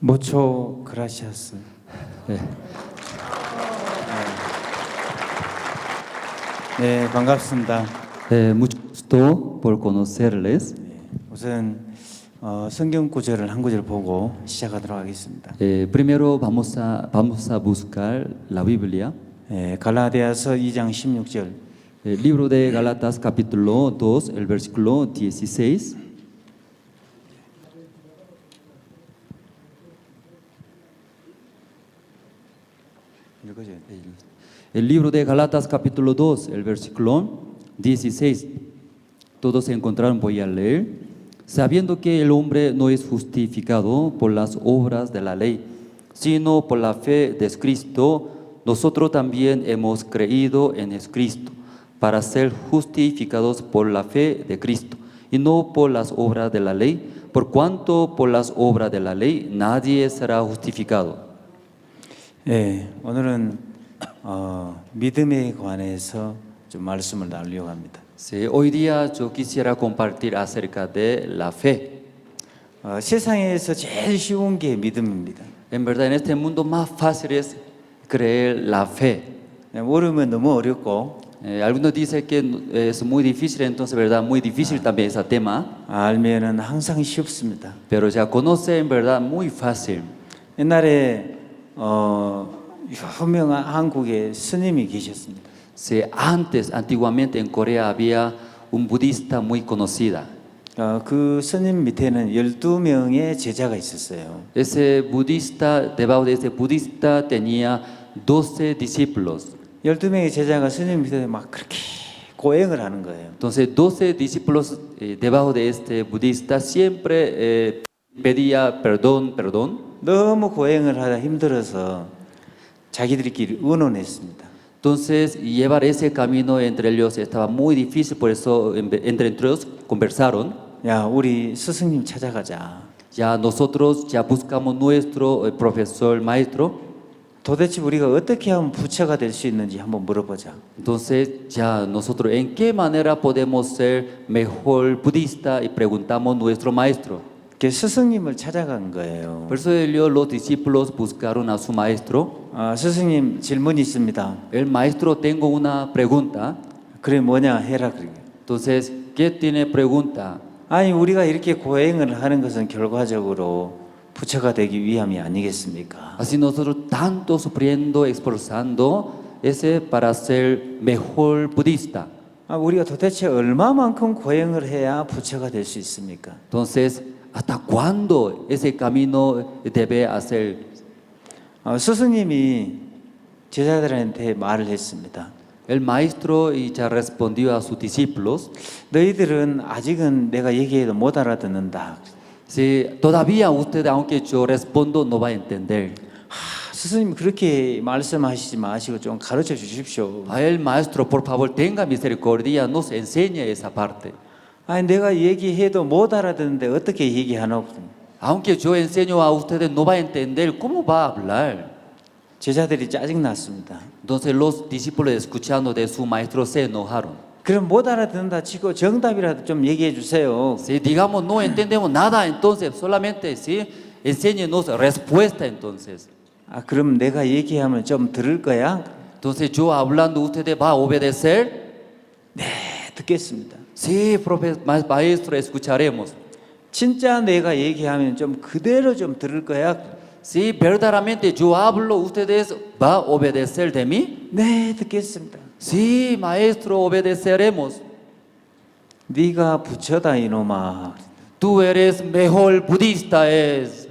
Mucho gracias. 네. 네, 반갑습니다. Mucho gusto por conocerles. 우선 성경 구절을 한 구절 보고 시작하도록 하겠습니다. Primero vamos a buscar la Biblia. 갈라디아서 2장 16절. El libro de Gálatas capítulo 2, el versículo 16. 읽어줘요. El libro de Gálatas capítulo 2, el versículo 16. Todos se encontraron, voy a leer. Sabiendo que el hombre no es justificado por las obras de la ley, sino por la fe de Cristo, nosotros también hemos creído en Cristo, para ser justificados por la fe de Cristo, y no por las obras de la ley, por cuanto por las obras de la ley nadie será justificado. 오늘은 믿음에 관해서 좀 말씀을 나누려고 합니다. Sí, hoy día yo quisiera compartir acerca de la fe. 세상에서 제일 쉬운 게 믿음입니다. En verdad, en este mundo más fácil es creer la fe. 모르면 너무 어렵고 Algunos dicen que es muy difícil, entonces, verdad, muy difícil también ese tema, 알면은 항상 쉽습니다. pero ya conoce en verdad muy fácil. 옛날에 유명한 한국에 스님이 계셨습니다. Sí, antiguamente en Corea había un budista muy conocida. 그 스님 밑에는 12명의 제자가 있었어요. Ese budista, debajo de ese budista tenía 12 discípulos. 12명의 제자가 스님 밑에 막 그렇게 고행을 하는 거예요. Entonces, 12 discípulos debajo de este budista siempre pedía perdón. 너무 고행을 하다 힘들어서 자기들끼리 의논했습니다. Entonces, llevar ese camino entre ellos estaba muy difícil, por eso entre ellos conversaron. 야, 우리 스승님 찾아가자. Ya nosotros ya buscamos nuestro profesor, maestro. 도대체 우리가 어떻게 하면 부처가 될 수 있는지 한번 물어보자. Entonces, ya nosotros, ¿en qué manera podemos ser mejor budista? Y preguntamos a nuestro maestro. 그 스승님을 찾아간 거예요. Por eso los discípulos buscaron a su maestro. 스승님 질문이 있습니다. El maestro, tengo una pregunta. 그래 뭐냐 해라 그래. Entonces, ¿qué tiene pregunta? 아니 우리가 이렇게 고행을 하는 것은 결과적으로 부처가 되기 위함이 아니겠습니까? Así nosotros tanto sufriendo, esforzando, ese para ser mejor budista. 우리가 도대체 얼마만큼 고행을 해야 부처가 될 수 있습니까? Entonces, ¿hasta cuándo ese camino debe hacer? 스승님이 제자들한테 말을 했습니다. El maestro ya respondió a sus discípulos. 너희들은 아직은 내가 얘기해도 못 알아듣는다. Sí, todavía usted, aunque yo respondo, no va a entender. 스승님 그렇게 말씀하시지 마시고 좀 가르쳐 주십시오. A el maestro, por favor, tenga misericordia, nos enseñe esa parte. 아니 내가 얘기해도 못 알아듣는데 어떻게 얘기하노? Aunque yo enseño a ustedes, no va a entender, ¿cómo va a hablar? 제자들이 짜증 났습니다. Entonces los discípulos, escuchando de su maestro, se enojaron. 그럼 못 알아듣는다 치고 정답이라도 좀 얘기해 주세요. Si digamos no entendemos nada, entonces solamente sí, enséñenos respuesta entonces. 그럼 내가 얘기하면 좀 들을 거야? Entonces yo hablando, ¿ustedes va a obedecer? 네, 듣겠습니다. Sí, maestro, escucharemos. 진짜 내가 얘기하면 좀 그대로 좀 들을 거야? Si verdaderamente yo hablo, ¿ustedes va a obedecer de mí? 네, 듣겠습니다. Sí, maestro, obedeceremos. 네가 부처다 이놈아. Tú eres mejor budista es.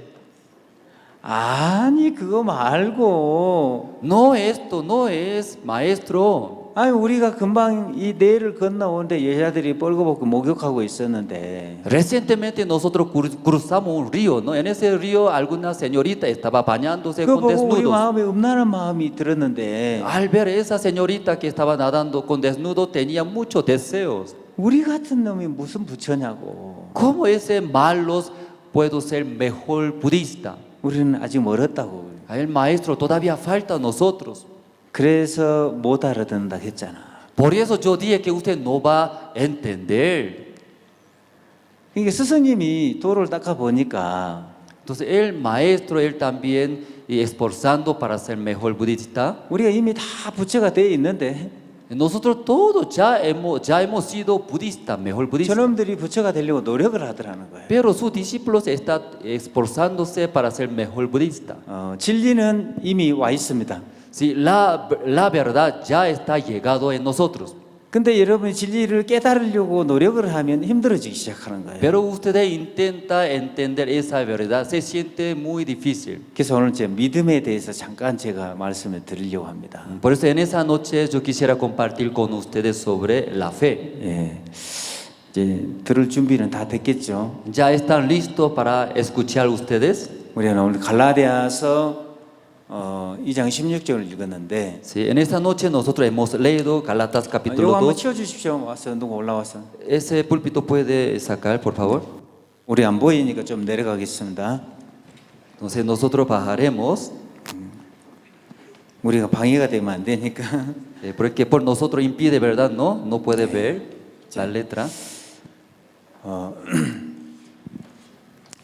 아니 그거 말고. No, esto no es, maestro. 아니 우리가 금방 이 내를 건너오는데 여자들이 뻘거벗고 목욕하고 있었는데. Recientemente nosotros cruzamos un río, ¿no? En ese río alguna señorita estaba bañándose 그거 con 보고 우리 desnudos. 마음에 음란한 마음이 들었는데. Al ver esa señorita que estaba nadando con desnudo tenía muchos deseos. 우리 같은 놈이 무슨 부처냐고. ¿Cómo ese malos puedo ser mejor budista? 우리는 아직 멀었다고. El maestro todavía falta a nosotros. 그래서 못 알아듣는다 했잖아. Por eso yo dije que usted no va a entender. 그러니까 스승님이 도를 닦아 보니까 Entonces el maestro, él también y esforzando para ser mejor budista. 우리가 이미 다 부처가 되어 있는데 Nosotros todos ya hemos sido budistas, mejor budistas. 저놈들이 부처가 되려고 노력을 하더라는 거예요. Pero sus discípulos están esforzándose para ser mejor budista. 진리는 이미 와 있습니다. Sí, la verdad ya está llegado en nosotros. 근데 여러분이 진리를 깨달으려고 노력을 하면 힘들어지기 시작하는 거예요. Pero ustedes intentan entender esa verdad, se siente muy difícil. 그래서 오늘 제 믿음에 대해서 잠깐 제가 말씀을 드리려고 합니다. Por eso en esa noche yo quisiera compartir con ustedes sobre la fe. 예, 이제 들을 준비는 다 됐겠죠. ¿Ya están listos para escuchar ustedes? 우리는 오늘 갈라디아서 2장 16절을 읽었는데 Sí, en esta noche nosotros hemos leído Galatas 이거 capítulo 한번 2. 치워주십시오. 와서 누구 올라와서. Ese púlpito puede sacar, por favor. 우리 안 보이니까 좀 내려가겠습니다. Entonces nosotros bajaremos, 우리가 방해가 되면 안 되니까. porque por nosotros impide, ¿verdad? No puede ver la letra.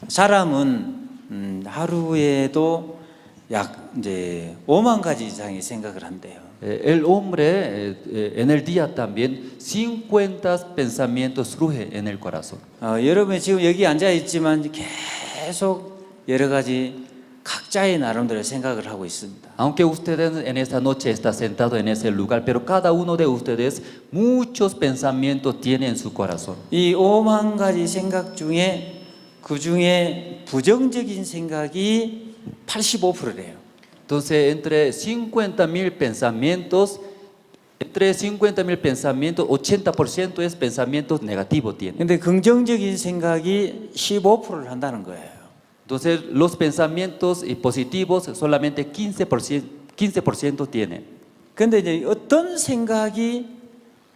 사람은 하루에도 약 이제 5만 가지 이상의 생각을 한대요. El hombre en el día también 50 pensamientos surgen en el corazón. 여러분이 지금 여기 앉아 있지만 계속 여러 가지 각자의 나름대로 생각을 하고 있습니다. Aunque ustedes en esta noche están sentados en ese lugar, pero cada uno de ustedes muchos pensamientos tiene en su corazón. 이 5만 가지 생각 중에 그 중에 부정적인 생각이 85%래요. Entonces, entre 50,000 pensamientos, 80% es pensamientos negativos tiene. 근데 긍정적인 생각이 15%를 한다는 거예요. Entonces, los pensamientos positivos solamente 15% tiene. 근데 이제 어떤 생각이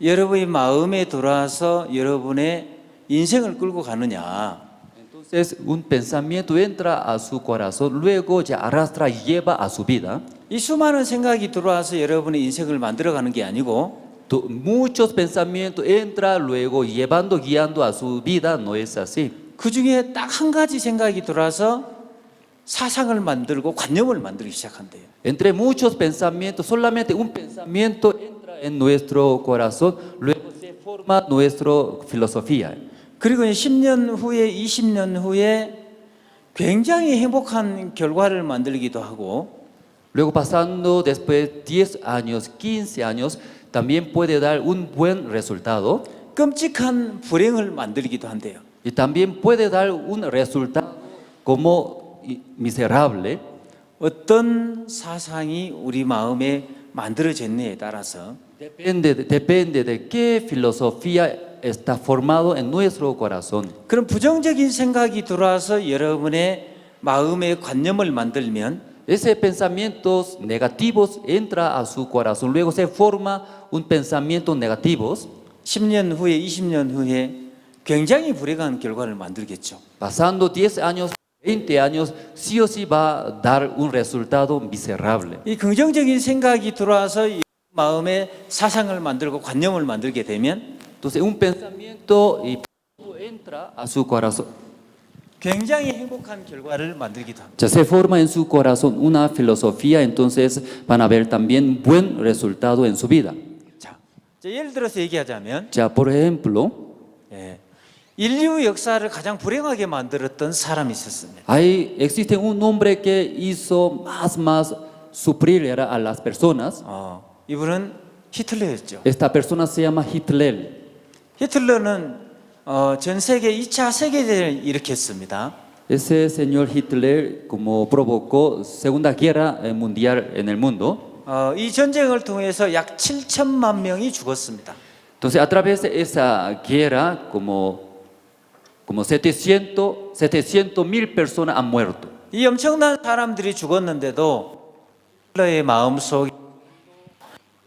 여러분의 마음에 들어와서 여러분의 인생을 끌고 가느냐? Entonces, un pensamiento entra a su corazón, luego ya arrastra y lleva a su vida. 이 수많은 생각이 들어와서 여러분의 인생을 만들어가는 게 아니고 Muchos pensamientos entran luego llevando, guiando a su vida, no es así. 그 중에 딱 한 가지 생각이 들어와서 사상을 만들고 관념을 만들기 시작한대요. Entre muchos pensamientos, solamente un pensamiento entra en nuestro corazón, luego se forma nuestra filosofía. 그리고 10년 후에 20년 후에 굉장히 행복한 결과를 만들기도 하고 Luego pasando después 10 años, 15 años, también puede dar un buen resultado 끔찍한 불행을 만들기도 한대요. y también puede dar un resultado como miserable. 어떤 사상이 우리 마음에 만들어졌느냐에 따라서 Depende de qué filosofía está formado en nuestro corazón. 그런 부정적인 생각이 들어와서 여러분의 마음의 관념을 만들면 Ese pensamientos negativos entra a su corazón, luego se forma un pensamiento negativos. 10년 후에 20년 후에 굉장히 불행한 결과를 만들겠죠. Pasando 10 años, 20 años, sí o sí va a dar un resultado miserable. 이 긍정적인 생각이 들어와서 이 마음의 사상을 만들고 관념을 만들게 되면 Entonces un pensamiento entra a su corazón. 굉장히 행복한 결과를 만들기도 합니다. Ya se forma en su corazón una filosofía, entonces van a ver también buen resultado en su vida. 자, 예를 들어서 얘기하자면 Ya por ejemplo, 인류 역사를 가장 불행하게 만들었던 사람이 있었습니다. existe un hombre que hizo más sufrir a las personas. 이분은 히틀러였죠. Esta persona se llama Hitler. 히틀러는 전 세계 2차 세계대전을 일으켰습니다. Ese señor Hitler como provocó Segunda Guerra Mundial en el mundo. 이 전쟁을 통해서 약 7천만 명이 죽었습니다. Entonces a través de esa guerra como 700,000 personas han muerto. 이 엄청난 사람들이 죽었는데도 히틀러의 마음속에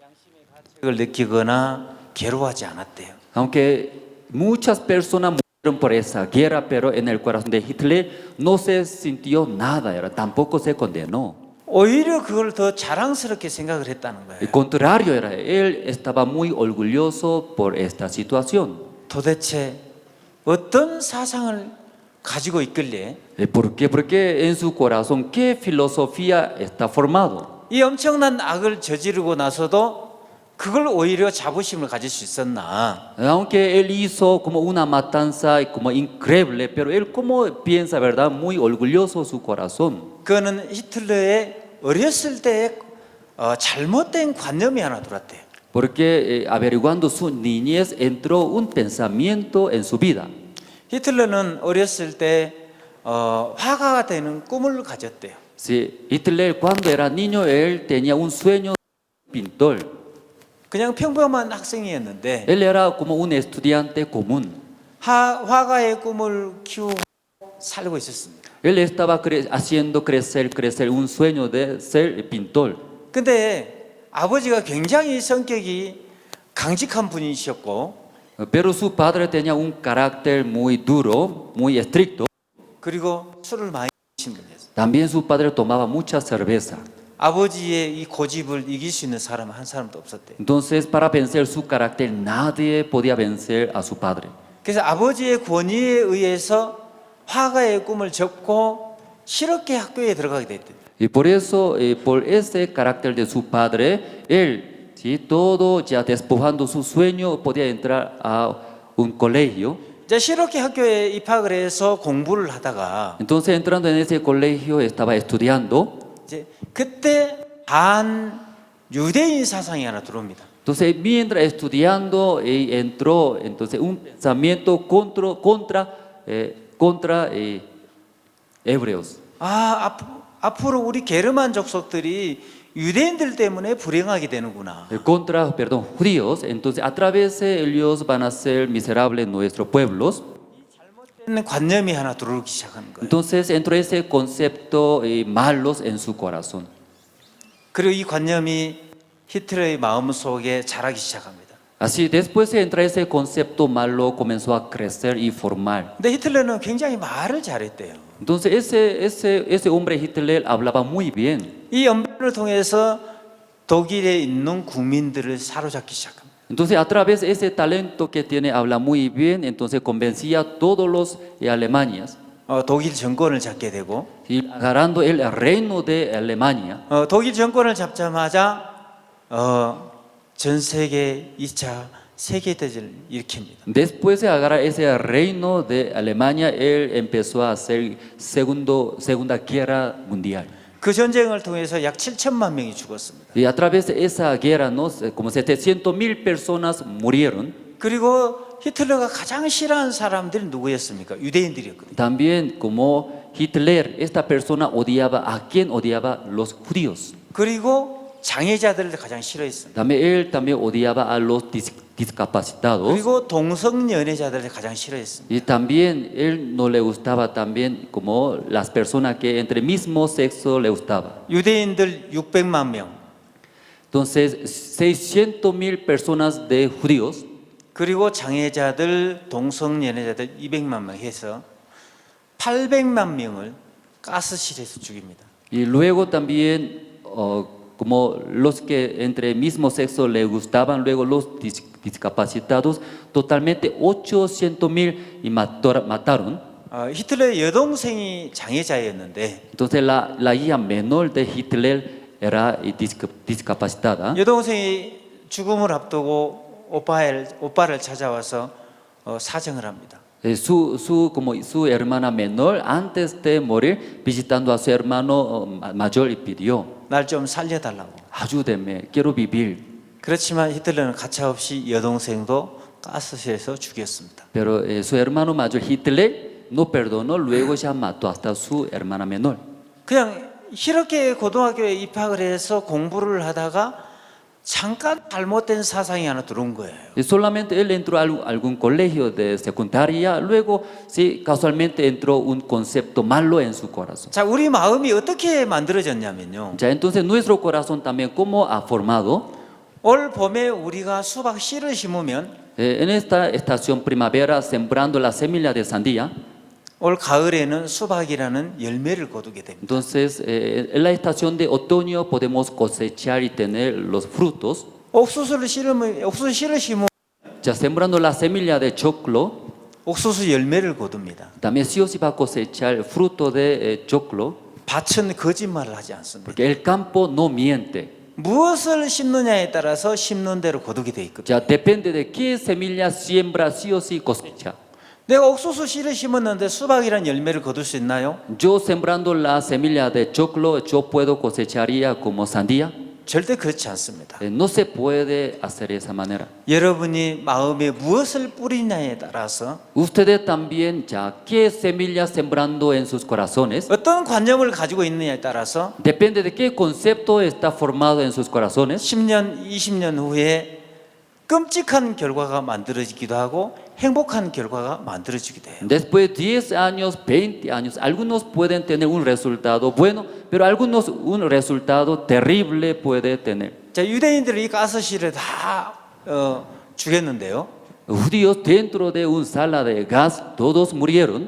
양심의 가책을 느끼거나 괴로워하지 않았대요. Aunque muchas personas murieron por esa guerra, pero en el corazón de Hitler no se sintió nada, tampoco se condenó. 오히려 그걸 더 자랑스럽게 생각을 했다는 거예요. Al contrario, él estaba muy orgulloso por esta situación. 도대체 어떤 사상을 가지고 있길래 ¿Por qué? Porque en su corazón, ¿qué filosofía está formado? 이 엄청난 악을 저지르고 나서도 그걸 오히려 자부심을 가질 수 있었나? Aunque él hizo como una matanza como increíble, pero él como piensa, ¿verdad? Muy orgulloso su corazón. 그거는 히틀러의 어렸을 때의 잘못된 관념이 하나 들어왔대요. Porque averiguando su niñez entró un pensamiento en su vida. 히틀러는 어렸을 때 화가가 되는 꿈을 가졌대요. Sí, Hitler cuando era niño él tenía un sueño de pintor. 그냥 평범한 학생이었는데 Él era como un estudiante común. 화가의 꿈을 키우고 살고 있었습니다. Él estaba haciendo crecer un sueño de ser pintor. 근데 아버지가 굉장히 성격이 강직한 분이셨고 Pero su padre tenía un carácter muy duro, muy estricto. 그리고 술을 많이 드신 분이었어요. También su padre tomaba mucha cerveza. 아버지의 이 고집을 이길 수 있는 사람은 한 사람도 없었대요. Entonces, para vencer su carácter, nadie podía vencer a su padre. 그래서 아버지의 권위에 의해서 화가의 꿈을 접고 실업계 학교에 들어가게 됐대요. Y por eso, por ese carácter de su padre, él, ¿sí? Todo ya despojando su sueño, podía entrar a un colegio. 이제 실업계 학교에 입학을 해서 공부를 하다가 Entonces, entrando en ese colegio, estaba estudiando. 이제 그때 반 유대인 사상이 하나 들어옵니다. Entonces, mientras estudiando, entró entonces un pensamiento contra hebreos. 앞으로 우리 게르만 족속들이 유대인들 때문에 불행하게 되는구나. Contra, perdón, judíos. Entonces, a través de ellos van a ser miserables nuestros pueblos. 관념이 하나 들어오기 시작하는 거예요. Entonces, entró ese concepto malos en su corazón. 그리고 이 관념이 히틀러의 마음 속에 자라기 시작합니다. Así, después de entrar ese concepto malo, comenzó a crecer y formar. 근데 히틀러는 굉장히 말을 잘했대요. Entonces, ese hombre Hitler hablaba muy bien. 이 연변을 통해서 독일에 있는 국민들을 사로잡기 시작합니다. Entonces, a través de ese talento que tiene, habla muy bien, entonces convencía a todos los Alemanias. 독일 정권을 잡게 되고 Y agarrando el reino de Alemania. 독일 정권을 잡자마자 전 세계 2차 세계대전을 일으킵니다. Después de agarrar ese reino de Alemania, él empezó a hacer Segunda Guerra Mundial. 그 전쟁을 통해서 약 7천만 명이 죽었습니다. Y a través de esa guerra, ¿no? Como 700,000 personas murieron. 그리고 히틀러가 가장 싫어하는 사람들이 누구였습니까? 유대인들이었거든요. También como Hitler, esta persona odiaba, ¿a quién odiaba? Los judíos. 그리고 장애자들을 가장 싫어했습니다. También él también odiaba a los discapacitados. 그리고 동성연애자들을 가장 싫어했습니다. Y también él no le gustaba también como las personas que entre mismo sexo le gustaba. 유대인들 600만 명, Entonces, 600,000 personas de judíos. 그리고 장애자들, 동성연애자들 200만 명 해서 800만 명을 가스실에서 죽입니다. Y luego también, como los que entre mismo sexo le gustaban, luego los discapacitados, totalmente 800,000 y mataron. 히틀러의 여동생이 장애자였는데 Entonces la hija menor de Hitler era discapacitada. 여동생이 죽음을 앞두고 오빠를 찾아와서 사정을 합니다. Como su hermana menor, antes de morir, visitando a su hermano mayor, y pidió: 날 좀 살려달라고. ayúdeme, quiero vivir. 그렇지만 히틀러는 가차없이 여동생도 가스실에서 죽였습니다. Pero su hermano mayor Hitler no perdonó, luego ya mató hasta su hermana menor. 그냥 이렇게 고등학교에 입학을 해서 공부를 하다가 잠깐 잘못된 사상이 하나 들어온 거예요. Y solamente él entró a algún colegio de secundaria, luego sí, casualmente entró un concepto malo en su corazón. 자, 우리 마음이 어떻게 만들어졌냐면요. Ya, entonces nuestro corazón también, ¿cómo ha formado? 올 봄에 우리가 수박 씨를 심으면 En esta estación primavera, sembrando la semilla de sandía, 올 가을에는 수박이라는 열매를 거두게 됩니다. entonces en la estación de otoño podemos cosechar y tener los frutos. 옥수수 씨를 심으면 Ya sembrando la semilla de choclo, 옥수수 열매를 거둡니다. también sí o sí va a cosechar el fruto de choclo, 밭은 거짓말을 하지 않습니다. porque el campo no miente. 무엇을 심느냐에 따라서 심는 대로 거두게 돼 있거든요. Ya depende de qué semilla siembra, sí o sí cosecha. 내가 옥수수 씨를 심었는데 수박이란 열매를 거둘 수 있나요? Yo sembrando la semilla de choclo, yo puedo cosecharía como sandía. 절대 그렇지 않습니다. No se puede hacer de esa manera. 여러분이 마음에 무엇을 뿌리냐에 따라서 Ustedes también, ya qué semilla sembrando en sus corazones, 어떤 관념을 가지고 있느냐에 따라서 depende de qué concepto está formado en sus corazones. 10년, 20년 후에 끔찍한 결과가 만들어지기도 하고 행복한 결과가 만들어지기도 해요. Después de 10 años, 20 años, algunos pueden tener un resultado bueno, pero algunos un resultado terrible puede tener. 자, 유대인들이 이 가스실을 다 죽였는데요. Judíos dentro de un sala de gas, todos murieron.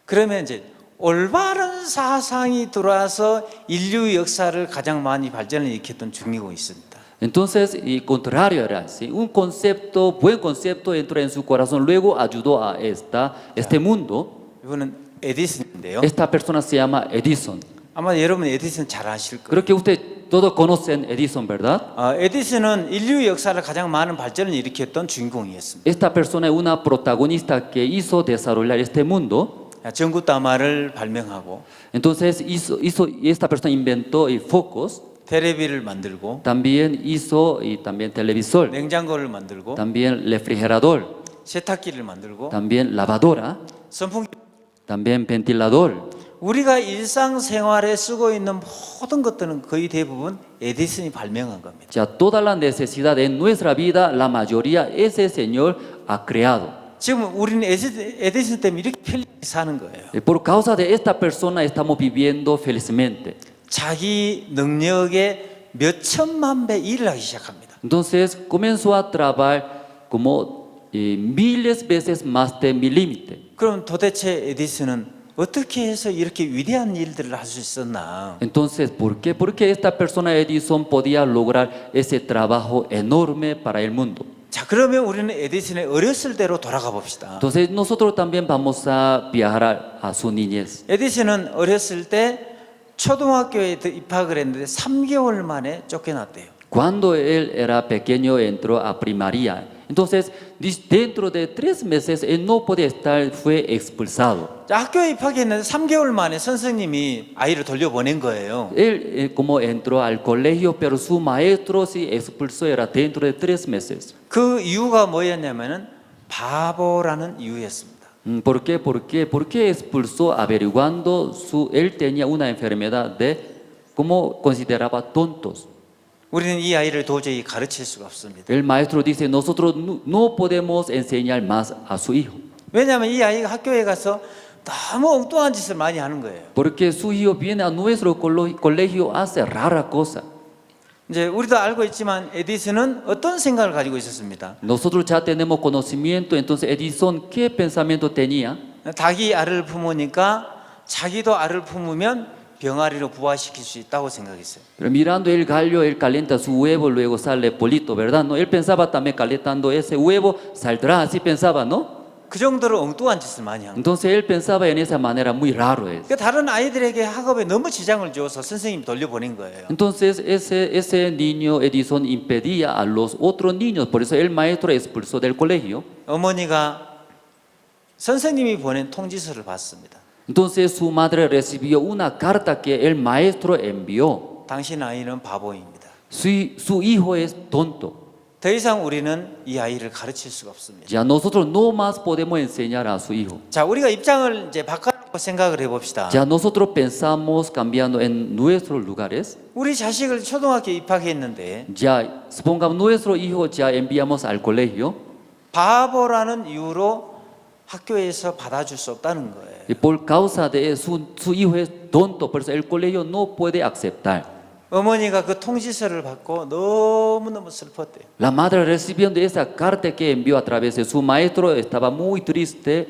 그러면 이제 올바른 사상이 들어와서 인류 역사를 가장 많이 발전을 일으켰던 중국이 있습니다. Entonces, y contrario era así, un concepto, buen concepto entró en su corazón, luego ayudó a este mundo. 이거는 에디슨인데요. Esta persona se llama Edison. 아마 여러분 에디슨 잘 아실 거예요. Creo que ustedes todos conocen Edison, ¿verdad? 에디슨은 인류 역사를 가장 많은 발전을 일으켰던 주인공이었습니다. Esta persona es una protagonista que hizo desarrollar este mundo. 전구다마를 발명하고 Entonces, esta persona inventó focos, 테레비를 만들고 también hizo y también televisor, 냉장고를 만들고 también refrigerador, 세탁기를 만들고 también lavadora, 선풍기. también ventilador. 우리가 일상생활에 쓰고 있는 모든 것들은 거의 대부분 에디슨이 발명한 겁니다. Ya toda la necesidad en nuestra vida, la mayoría ese Señor ha creado. 지금 우리는 에디슨 때문에 이렇게 편리하게 사는 거예요. Por causa de esta persona estamos viviendo felizmente. 자기 능력의 몇 천만 배 일을 하기 시작합니다. Entonces comenzó a trabajar como miles veces más de mi límite. 그럼 도대체 에디슨은 어떻게 해서 이렇게 위대한 일들을 할 수 있었나? Entonces, ¿por qué? Porque esta persona Edison podía lograr ese trabajo enorme para el mundo. 자, 그러면 우리는 에디슨의 어렸을 때로 돌아가 봅시다. Entonces, nosotros también vamos a viajar a su niñez. 에디슨은 어렸을 때 초등학교에 입학을 했는데 3개월 만에 쫓겨났대요. Cuando él era pequeño entró a primaria. Entonces, dentro de 3 meses, él no podía estar, fue expulsado. 자, 학교에 입학했는데 3개월 만에 선생님이 아이를 돌려보낸 거예요. Él como entró al colegio, pero su maestro sí expulsó, era dentro de 3 meses. 그 이유가 뭐였냐면은 바보라는 이유였습니다. ¿Por qué? ¿Por qué? ¿Por qué expulsó averiguando él tenía una enfermedad de cómo consideraba tontos? 우리는 이 아이를 도저히 가르칠 수가 없습니다. El maestro dice, nosotros no podemos enseñar más a su hijo. 왜냐하면 이 아이가 학교에 가서 너무 엉뚱한 짓을 많이 하는 거예요. Porque su hijo viene a nuestro colegio, hace rara cosa. 이제 우리도 알고 있지만 에디슨은 어떤 생각을 가지고 있었습니다. Nosotros ya tenemos conocimiento, entonces Edison, ¿qué pensamiento tenía? 닭이 알을 품으니까 자기도 알을 품으면 병아리로 부화시킬 수 있다고 생각했어요. Pero mirando el gallo, él calienta su huevo, luego sale polito, ¿verdad? ¿No? Él pensaba también calentando ese huevo, saldrá, así pensaba, ¿no? 그 정도로 엉뚱한 짓을 많이 한 거예요. Entonces él pensaba en esa manera muy raro. 그러니까 다른 아이들에게 학업에 너무 지장을 줘서 선생님이 돌려보낸 거예요. Entonces ese niño Edison impedía a los otros niños, por eso el maestro expulsó del colegio. 어머니가 선생님이 보낸 통지서를 받습니다. Entonces su madre recibió una carta que el maestro envió. 당신 아이는 바보입니다. Su hijo es tonto. 더 이상 우리는 이 아이를 가르칠 수가 없습니다. Ya nosotros no más podemos enseñar a su hijo. 자, 우리가 입장을 이제 바꿔 생각을 해봅시다. Ya nosotros pensamos cambiando en nuestros lugares. 우리 자식을 초등학교 입학했는데 Ya supongamos nuestro hijo ya enviamos al colegio 바보라는 이유로 학교에서 받아줄 수 없다는 거예요. y por causa de su hijo es tonto, por eso el colegio no puede aceptar. 어머니가 그 통지서를 받고 너무너무 슬펐대요. La madre recibiendo esa carta que envió a través de su maestro estaba muy triste,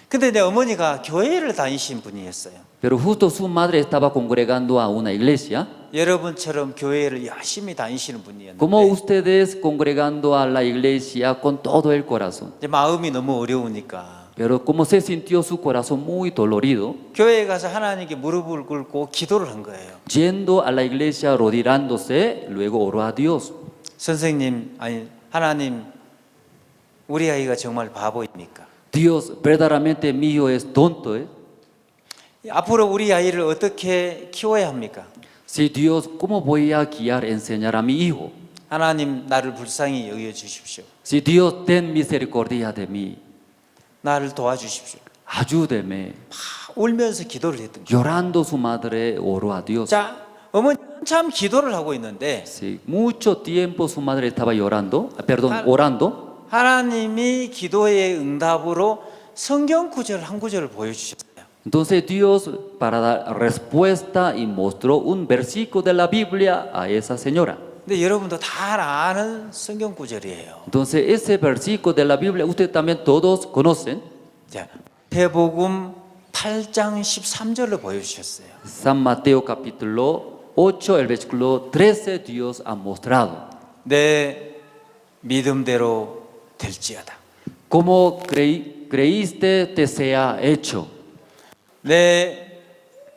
근데 내 어머니가 교회를 다니신 분이었어요. pero justo su madre estaba congregando a una iglesia. 여러분처럼 교회를 열심히 다니시는 분이었는데 Como ustedes congregando a la iglesia con todo el corazón. 이제 마음이 너무 어려우니까 Pero como se sintió su corazón muy dolorido, 교회에 가서 하나님께 무릎을 꿇고 기도를 한 거예요. yendo a la iglesia, arrodillándose, luego oró a Dios. 선생님, 아니 하나님, 우리 아이가 정말 바보입니까? Dios, verdaderamente mi hijo es tonto, ¿eh? 앞으로 우리 아이를 어떻게 키워야 합니까? Si Dios, ¿cómo voy a guiar, enseñar a mi hijo? 하나님, 나를 불쌍히 여겨 주십시오. Si Dios, ten misericordia de mí, 나를 도와주십시오. ayúdeme. 울면서 기도를 했던 거예요. Llorando su madre oró a Dios. 자, 어머니 한참 기도를 하고 있는데 Sí, mucho tiempo su madre estaba llorando, perdón, orando. 하나님이 기도의 응답으로 성경 구절 한 구절을 보여주셨어요. Entonces Dios, para dar respuesta, y mostró un versículo de la Biblia a esa señora. 근데 여러분도 다 아는 성경 구절이에요. Entonces ese versículo de la Biblia, ustedes también todos conocen. 자, 마태복음 8장 13절로 보여주셨어요. San Mateo capítulo 8, el versículo 13, Dios ha mostrado. 내 믿음대로 될지어다. Como creíste, te sea hecho. 내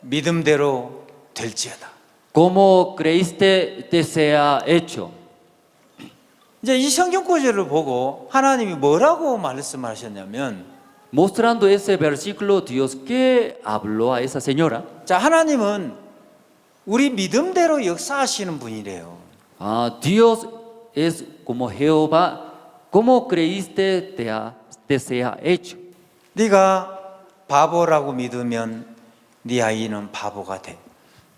믿음대로 될지어다. Como creíste, te sea hecho. 이제 이 성경 구절을 보고 하나님이 뭐라고 말씀하셨냐면, Mostrando ese versículo, Dios que habló a esa señora. 자, 하나님은 우리 믿음대로 역사하시는 분이래요. Dios es como Jehová. Como creíste, te sea hecho. 네가 바보라고 믿으면 네 아이는 바보가 돼.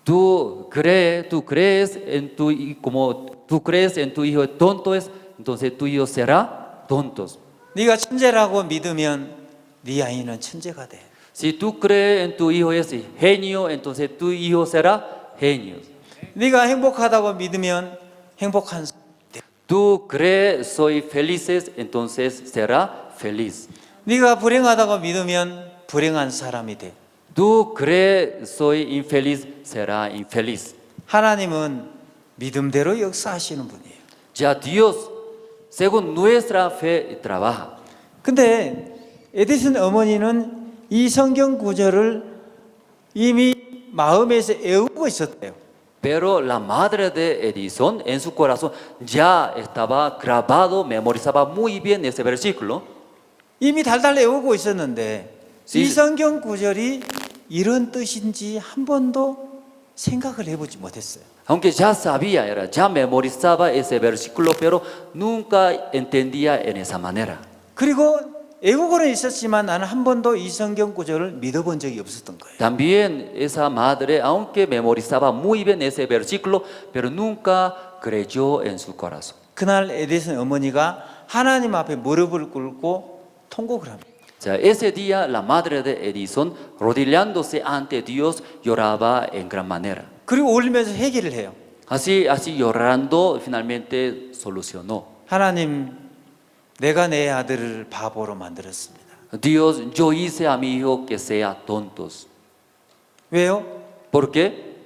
Tú crees en como tú crees en tu hijo tonto es, entonces tu hijo será tontos. 네가 천재라고 믿으면 네 아이는 천재가 돼. Si tú crees en tu hijo es genio, entonces tu hijo será genio. 네가 행복하다고 믿으면 행복한 사람이 돼. Tú crees soy felices, entonces será feliz. 네가 불행하다고 믿으면 불행한 사람이 돼. Tú crees soy infeliz, será infeliz. 하나님은 믿음대로 역사하시는 분이에요. Ya Dios, según nuestra fe, trabaja. 근데 에디슨 어머니는 이 성경 구절을 이미 마음에서 애우고 있었대요. Pero la madre de Edison en su corazón ya estaba grabado, memorizaba muy bien ese versículo. 이미 달달 애우고 있었는데 Sí. 이 성경 구절이 이런 뜻인지 한 번도 생각을 해보지 못했어요. Aunque ya sabía, ya memorizaba ese versículo, pero nunca entendía en esa manera. 그리고 애국어는 있었지만 나는 한 번도 이 성경 구절을 믿어본 적이 없었던 거예요. También esa madre, aunque memorizaba muy bien ese versículo, pero nunca creyó en su corazón. 그날 에디슨 어머니가 하나님 앞에 무릎을 꿇고 통곡을 합니다. O sea, ese día la madre de Edison, rodillándose ante Dios, lloraba en gran manera. 그리고 울면서 회개를 해요. Así llorando, finalmente solucionó. 하나님, 내가 내 아들을 바보로 만들었습니다. Dios, yo hice a mi hijo que sea tontos. 왜요? ¿Por qué?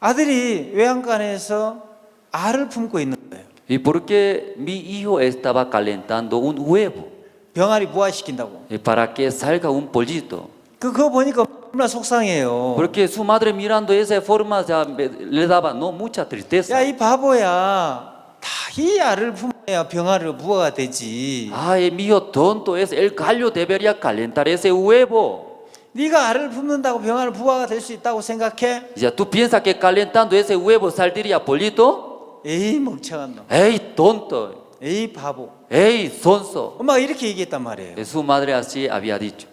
아들이 외양간에서 알을 품고 있는 거예요. Y porque mi hijo estaba calentando un huevo 병아리 부화시킨다고. para que salga un pollito. 그거 보니까 너무나 속상해요. Porque su madre mirando esa forma ya le daba no mucha tristeza. 야, 이 바보야. 다 이 알을 품어야 병아리로 부화가 되지. Ay, mi hijo tonto es, el gallo debería calentar ese huevo. 네가 알을 품는다고 병아리 부화가 될 수 있다고 생각해? Ya tú piensas que calentando ese huevo saldría pollito? 에이, 멍청한 놈. ¡Ey, tonto! 에이, 바보. ¡Ey, sonso! 엄마가 이렇게 얘기했단 말이에요. Su madre así había dicho.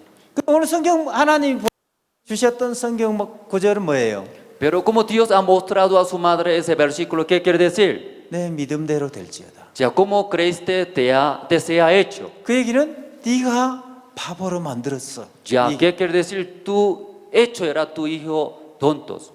오늘 성경 하나님이 주셨던 성경 구절은 뭐예요? Pero como Dios ha mostrado a su madre ese versículo, ¿qué quiere decir? 내 믿음대로 될지어다. Ya como creíste, te sea hecho. 그 얘기는 네가 바보로 만들었어. Ya, 이 ¿qué quiere decir? Tu hecho era tu hijo tontos.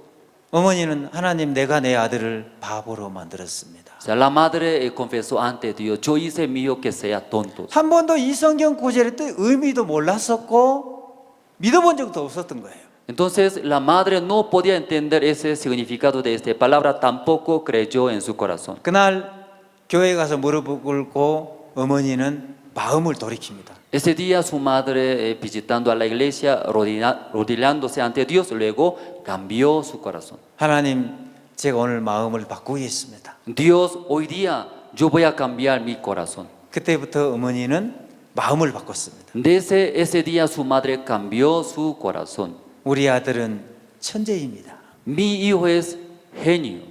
어머니는 하나님, 내가 내 아들을 바보로 만들었습니다. O sea, la madre confesó ante Dios, yo hice mi hijo que sea tontos. 한 번도 이 성경 구절의 뜻 의미도 몰랐었고 믿어본 적도 없었던 거예요. Entonces la madre no podía entender ese significado de esta palabra, tampoco creyó en su corazón. 그날 교회 가서 무릎을 꿇고 어머니는 마음을 돌이킵니다. Ese día su madre, visitando a la iglesia, rodillándose ante Dios, luego cambió su corazón. 하나님, 제가 오늘 마음을 바꾸겠습니다. Dios, hoy día yo voy a cambiar mi corazón. 그때부터 어머니는 마음을 바꿨습니다. Desde ese día su madre cambió su corazón. 우리 아들은 천재입니다. Mi hijo es genio.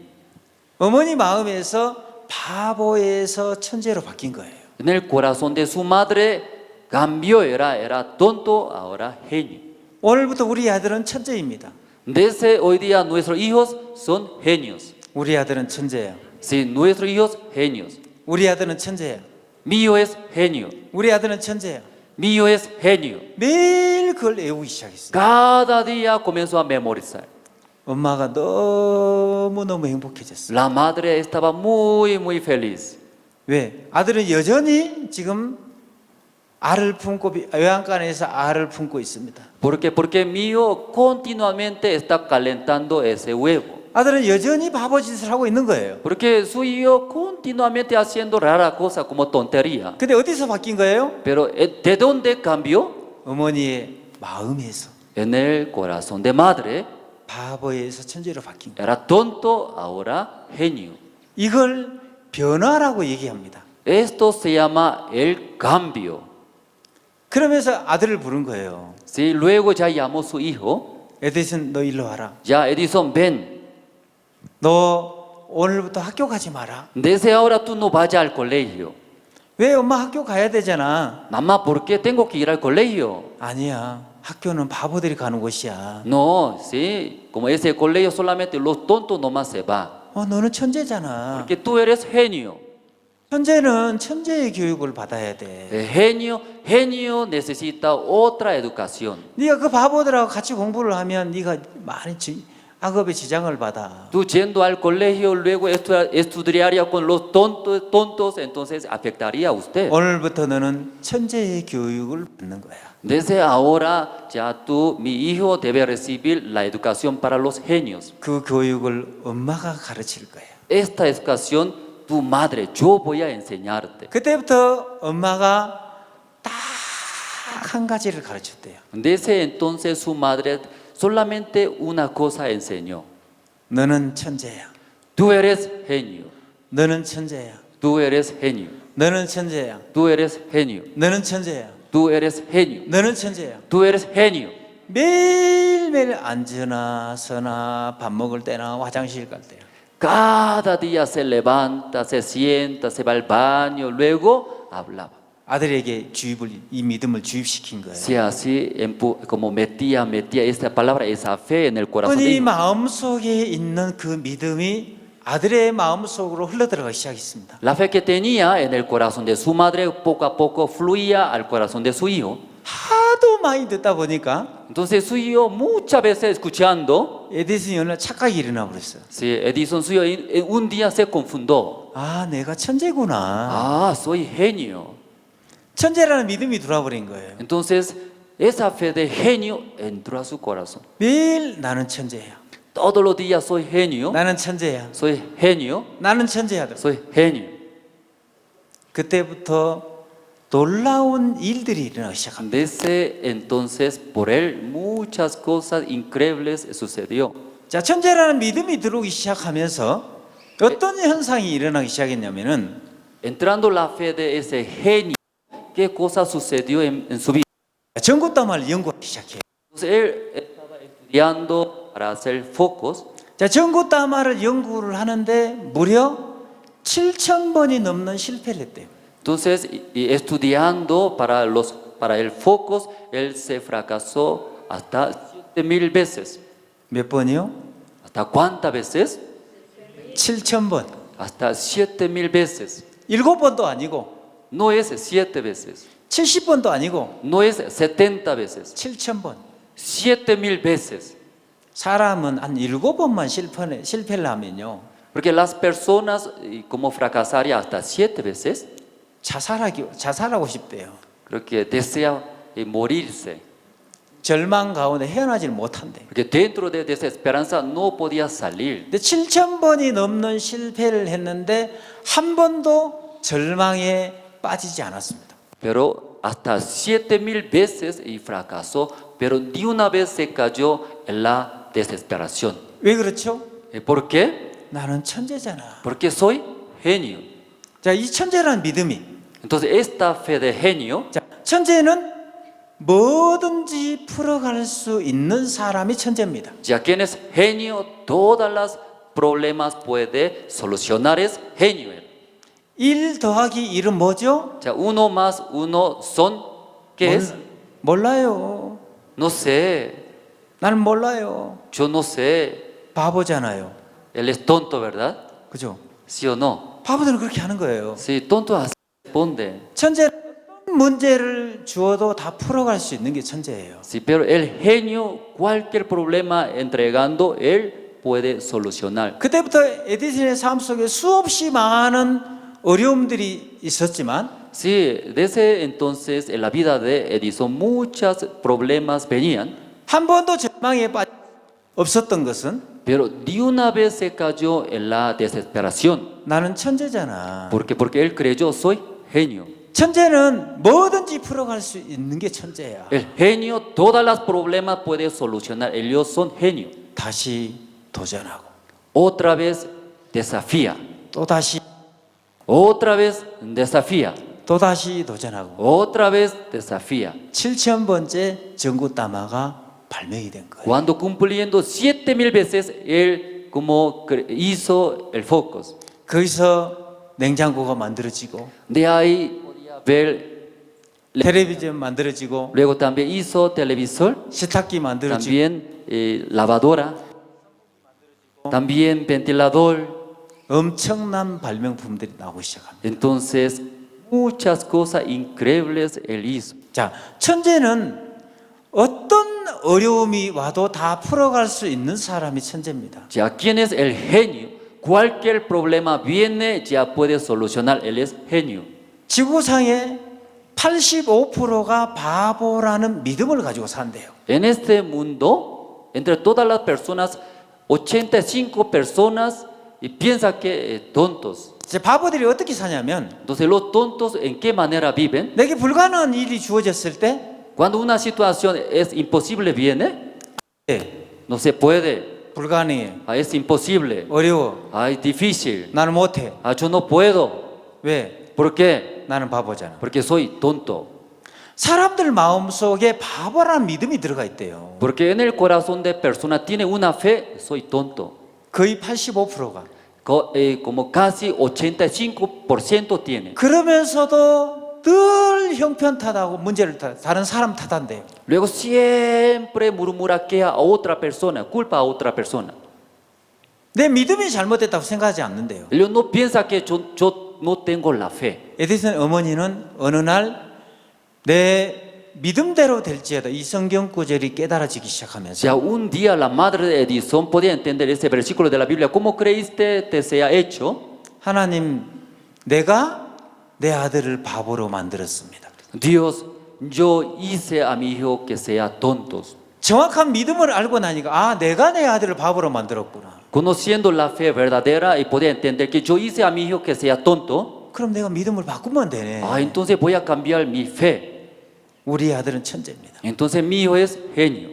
어머니 마음에서 바보에서 천재로 바뀐 거예요. En el corazón de su madre cambió, era tonto, ahora genio. 오늘부터 우리 아들은 천재입니다. Desde hoy día nuestros hijos son genios. 우리 아들은 천재예요. Sí, nuestros hijos genios. 우리 아들은 천재예요. Mi hijo es genio. 우리 아들은 천재예요. Mi hijo es genio. 매일 그걸 외우기 시작했어요. Cada día comenzó a memorizar. 엄마가 너무너무 행복해졌어요. La madre estaba muy, muy feliz. 왜? 아들은 여전히 지금 알을 품고 요양간에서 알을 품고 있습니다. Porque mi hijo continuamente está calentando ese huevo. 아들은 여전히 바보짓을 하고 있는 거예요. Porque su hijo continuamente haciendo rara cosa como tontería. 근데 어디서 바뀐 거예요? Pero ¿de dónde cambió? 어머니의 마음에서 En el corazón de madre. 바보에서 천재로 바뀐 거예요. Era tonto, ahora genio. 이걸 변화라고 얘기합니다. Esto se llama el cambio. 그러면서 아들을 부른 거예요. Sí, luego ya llamó a su hijo. 에디슨, 너 일로 와라. Ya, Edison, ven. 너 오늘부터 학교 가지 마라. Desde ahora tú no vayas al colegio. 왜 엄마 학교 가야 되잖아. Mamá, ¿por qué tengo que ir al colegio? 아니야. 학교는 바보들이 가는 곳이야. No, sí, como ese colegio solamente los tontos nomás se va. 너는 천재잖아. Porque tú eres genio. 천재는 천재의 교육을 받아야 돼. El genio necesita otra educación. 네가 그 바보들하고 같이 공부를 하면 네가 많이 학업에 지장을 받아. Tú yendo al colegio, luego estudiaría con los tontos, entonces afectaría a usted. 오늘부터 너는 천재의 교육을 받는 거야. Desde ahora, ya tú, mi hijo, debe recibir la educación para los genios. 그 교육을 엄마가 가르칠 거야. Esta educación, tu madre, yo voy a enseñarte. 그때부터 엄마가 딱 한 가지를 가르쳤대요. Desde entonces su madre solamente una cosa enseñó. 너는 천재야. Tú eres genio. 너는 천재야. Tú eres genio. 너는 천재야. Tú eres genio. 너는 천재야. Tú eres genio. 너는 천재야. Tú eres genio. 매일매일 앉으나 서나 밥 먹을 때나 화장실 갈 때. Cada día se levanta, se sienta, se va al baño, luego hablaba. 아들에게 이 믿음을 주입시킨 거예요. Si así, como metía esta palabra, esa fe en el corazón de 어머니 hijo. 마음속에 있는 그 믿음이 아들의 마음속으로 흘러들어가기 시작했습니다. La fe que tenía en el corazón de su madre poco a poco fluía al corazón de su hijo. 하도 많이 듣다 보니까 Entonces su hijo muchas veces escuchando, 에디슨이 어느 날 착각이 일어나 버렸어요. si Edison su hijo un día se confundió. 아, 내가 천재구나. Ah, soy genio. 천재라는 믿음이 들어와 버린 거예요. Entonces esa fe de genio entró a su corazón. 매일 나는 천재야. Todos los días soy genio, 나는 천재야. soy genio, 나는 천재야. soy genio. 그때부터 놀라운 일들이 일어나기 시작합니다. Desde entonces por él muchas cosas increíbles sucedió. 자, 천재라는 믿음이 들어오기 시작하면서 어떤 현상이 일어나기 시작했냐면은 Entrando la fe de ese genio, ¿qué cosa sucedió en su vida? 전구담화를 연구하기 시작해요. Entonces él estaba estudiando para hacer focos. 자, 전구담화를 연구를 하는데 무려 7,000번이 넘는 실패를 했대요. Entonces, y estudiando para el focos, él se fracasó hasta 7,000 veces. 몇 번이요? ¿Hasta cuántas veces? 7,000번. Hasta 7,000 veces. 7번도 아니고 No es 7 veces. 70번도 아니고 No es 70 veces. 7,000번. 7,000 veces. 사람은 한 7번만 실패를 하면요. Porque las personas, como fracasaría hasta 7 veces, 자살하고 싶대요. creo que desea morirse. 절망 가운데 헤어나질 못한대. Porque dentro de desesperanza no podía salir. 근데 7,000번이 넘는 실패를 했는데 한 번도 절망에 빠지지 않았습니다. Pero hasta 7,000 veces y fracasó, pero ni una vez se cayó en la desesperación. 왜 그렇죠? ¿Por qué? 나는 천재잖아. Porque soy genio. 자, 이 천재라는 믿음이, Entonces esta fe de genio, 자, 천재는 뭐든지 풀어갈 수 있는 사람이 천재입니다. ya quien es genio, todas las problemas puede solucionar, es genio. 1 더하기 1은 뭐죠? Ya 1 más 1 son, ¿qué es? 몰라요. No sé, 나는 몰라요. yo no sé. 바보잖아요. Él es tonto, ¿verdad? 그죠? ¿Sí o no? 바보들은 그렇게 하는 거예요. Sí, tonto así responde. 천재는 어떤 문제를 주어도 다 풀어갈 수 있는 게 천재예요. Sí, pero el genio, cualquier problema entregando, él puede solucionar. 그때부터 에디슨의 삶 속에 수없이 많은 어려움들이 있었지만 Sí, desde entonces en la vida de Edison muchos problemas venían, 한 번도 절망에 없었던 것은 pero ni una vez se cayó en la desesperación. 나는 천재잖아. Porque él creyó, soy genio. 천재는 뭐든지 풀어갈 수 있는 게 천재야. El genio, todos los problemas puede solucionar. Ellos son genio. 다시 도전하고 Otra vez desafía. 또다시 Otra vez desafía. 또다시 도전하고 Otra vez desafía. 7,000번째 전구따마가 발명이 된 거예요. Cuando cumpliendo 7,000 veces, él como hizo el focus. 거기서 냉장고가 만들어지고 De ahí podía ver, 텔레비전 만들어지고 luego también hizo televisor, 세탁기 만들어지고 también lavadora, también ventilador. 엄청난 발명품들이 나오기 시작합니다. Entonces, muchas cosas increíbles él hizo. 자, 천재는 어떤 어려움이 와도 다 풀어갈 수 있는 사람이 천재입니다. Ya quien es el genio, cualquier problema viene, ya puede solucionar, él es genio. 지구상의 85%가 바보라는 믿음을 가지고 산대요. En este mundo, entre todas las personas, 85 personas y piensan que tontos. 이제 바보들이 어떻게 사냐면 Entonces, los tontos, ¿en qué manera viven? 내게 불가능한 일이 주어졌을 때 Cuando una situación es imposible viene, no se puede, 불가능해, es imposible, 어려워, es difícil, 나는 못해. yo no puedo. 왜? ¿Por qué? 나는 바보잖아. Porque soy tonto. 사람들 마음속에 바보라는 믿음이 들어가 있대요. Porque en el corazón de persona tiene una fe, soy tonto. 거의 85%가. Como casi 85% tiene. 그러면서도 늘 형편 탓하고 문제를 다른 사람 탓한대요. Luego siempre murmura que a otra persona, culpa a otra persona. 내 믿음이 잘못됐다고 생각하지 않는데요. Ellos no piensan que yo no tengo la fe. 에디슨 어머니는 어느 날 내 믿음대로 될지어다 이 성경 구절이 깨달아지기 시작하면서 Si un día la madre de Edison podía entender ese versículo de la Biblia, ¿cómo creíste te sea hecho? 하나님, 내가 내 아들을 바보로 만들었습니다. Dios, yo hice a mi hijo que sea tontos. 정확한 믿음을 알고 나니까 아, 내가 내 아들을 바보로 만들었구나. Conociendo la fe verdadera y podía entender que yo hice a mi hijo que sea tonto, 그럼 내가 믿음을 바꾸면 되네. entonces voy a cambiar mi fe. 우리 아들은 천재입니다. Entonces mi hijo es genio.